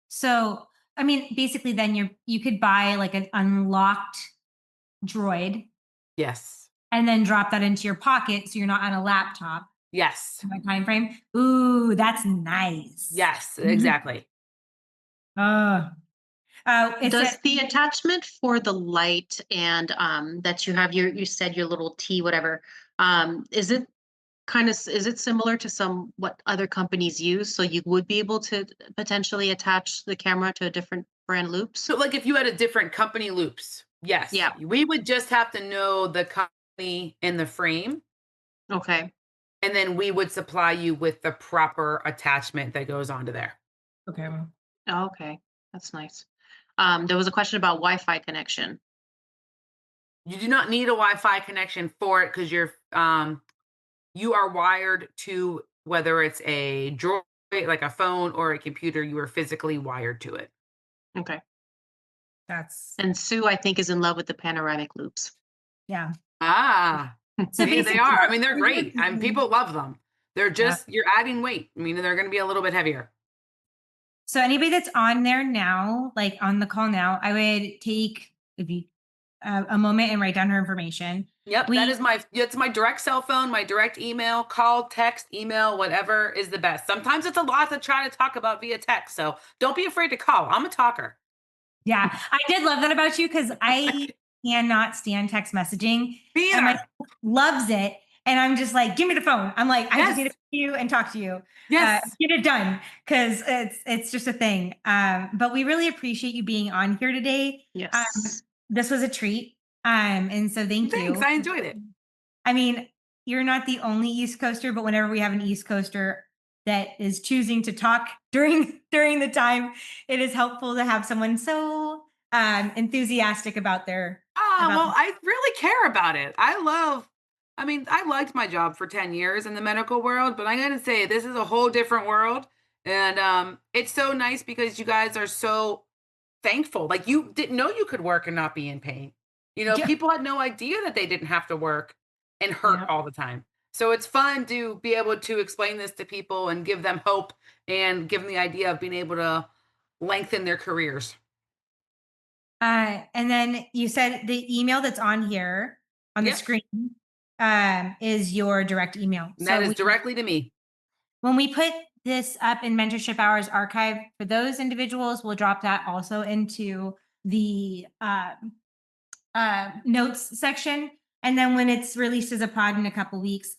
So, I mean, basically then you could buy like an unlocked Droid Yes. and then drop that into your pocket so you're not on a laptop. Yes. My time frame. Ooh, that's nice. Yes, exactly. Does the attachment for the light and that you have you said your little T whatever, is it similar to what other companies use? So you would be able to potentially attach the camera to a different brand loops? So like if you had a different company loops, yes. Yeah. We would just have to know the company and the frame, Okay. and then we would supply you with the proper attachment that goes onto there. Okay. Oh, okay. That's nice. There was a question about Wi-Fi connection. You do not need a Wi-Fi connection for it because you are wired to, whether it's a Droid, like a phone or a computer, you are physically wired to it. Okay. That's And Sue, I think, is in love with the panoramic loops. yeah. Ah, So see, they basically- are. I mean, they're great. I mean, people love them. They're just, you're adding weight. I mean, they're going to be a little bit heavier. So anybody that's on there now, like on the call now, I would take a moment and write down her information. Yep, it's my direct cell phone, my direct email, call, text, email, whatever is the best. Sometimes it's a lot to try to talk about via text, so don't be afraid to call. I'm a talker. Yeah, I did love that about you because I cannot stand text messaging. Me And my either. loves it. And I'm just like, give me the phone. I'm like, I Yes. just need to see you and talk to you. Yes. Get it done. Cause it's just a thing. But we really appreciate you being on here today. Yes. This was a treat. And so thank Thanks. you. I enjoyed it. I mean, you're not the only East Coaster, but whenever we have an East Coaster that is choosing to talk during the time, it is helpful to have someone so enthusiastic about their. Well, I really care about it. I liked my job for 10 years in the medical world, but I gotta say, this is a whole different world. And it's so nice because you guys are so thankful. Like, you didn't know you could work and not be in pain. Yeah. People had no idea that they didn't have to work and hurt Yeah. all the time. So it's fun to be able to explain this to people and give them hope and give them the idea of being able to lengthen their careers. And then you said the email that's on here on the Yep. screen is your direct email. And that is we- directly to me. When we put this up in Mentorship Hours archive for those individuals, we'll drop that also into the notes section. And then when it's released as a pod in a couple weeks,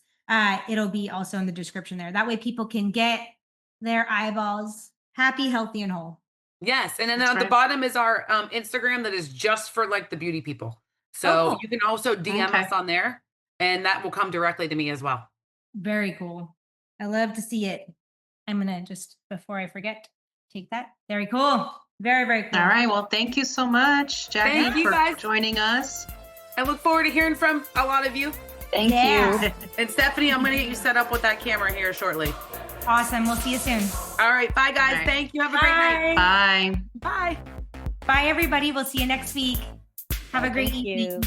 it'll be also in the description there. That way people can get their eyeballs happy, healthy, and whole. Yes. And then That's at the right. bottom is our Instagram that is just for like the beauty people. So cool. you can also DM Okay. us on there and that will come directly to me as well. Very cool. I love to see it. I'm going to just, before I forget, take that. Very cool. Very, very cool. All right. Well, thank you so much, Jackie, Thank you, for guys. joining us. I look forward to hearing from a lot of you. Thank Yeah. you. And Stephanie, I'm going to get you set up with that camera here shortly. Awesome. We'll see you soon. All right. Bye, guys. All right. Thank you. Have a great night. Bye. Bye. Bye. Bye, everybody. We'll see you next week. Have a great Thank evening. you.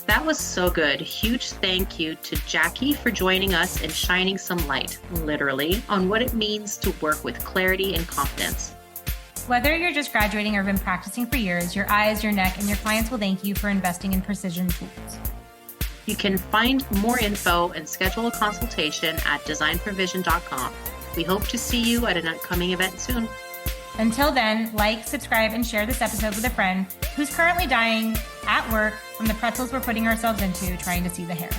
That was so good. Huge thank you to Jackie for joining us and shining some light, literally, on what it means to work with clarity and confidence. Whether you're just graduating or been practicing for years, your eyes, your neck, and your clients will thank you for investing in precision tools. You can find more info and schedule a consultation at designprovision.com. We hope to see you at an upcoming event soon. Until then, like, subscribe, and share this episode with a friend who's currently dying at work from the pretzels we're putting ourselves into trying to see the hair.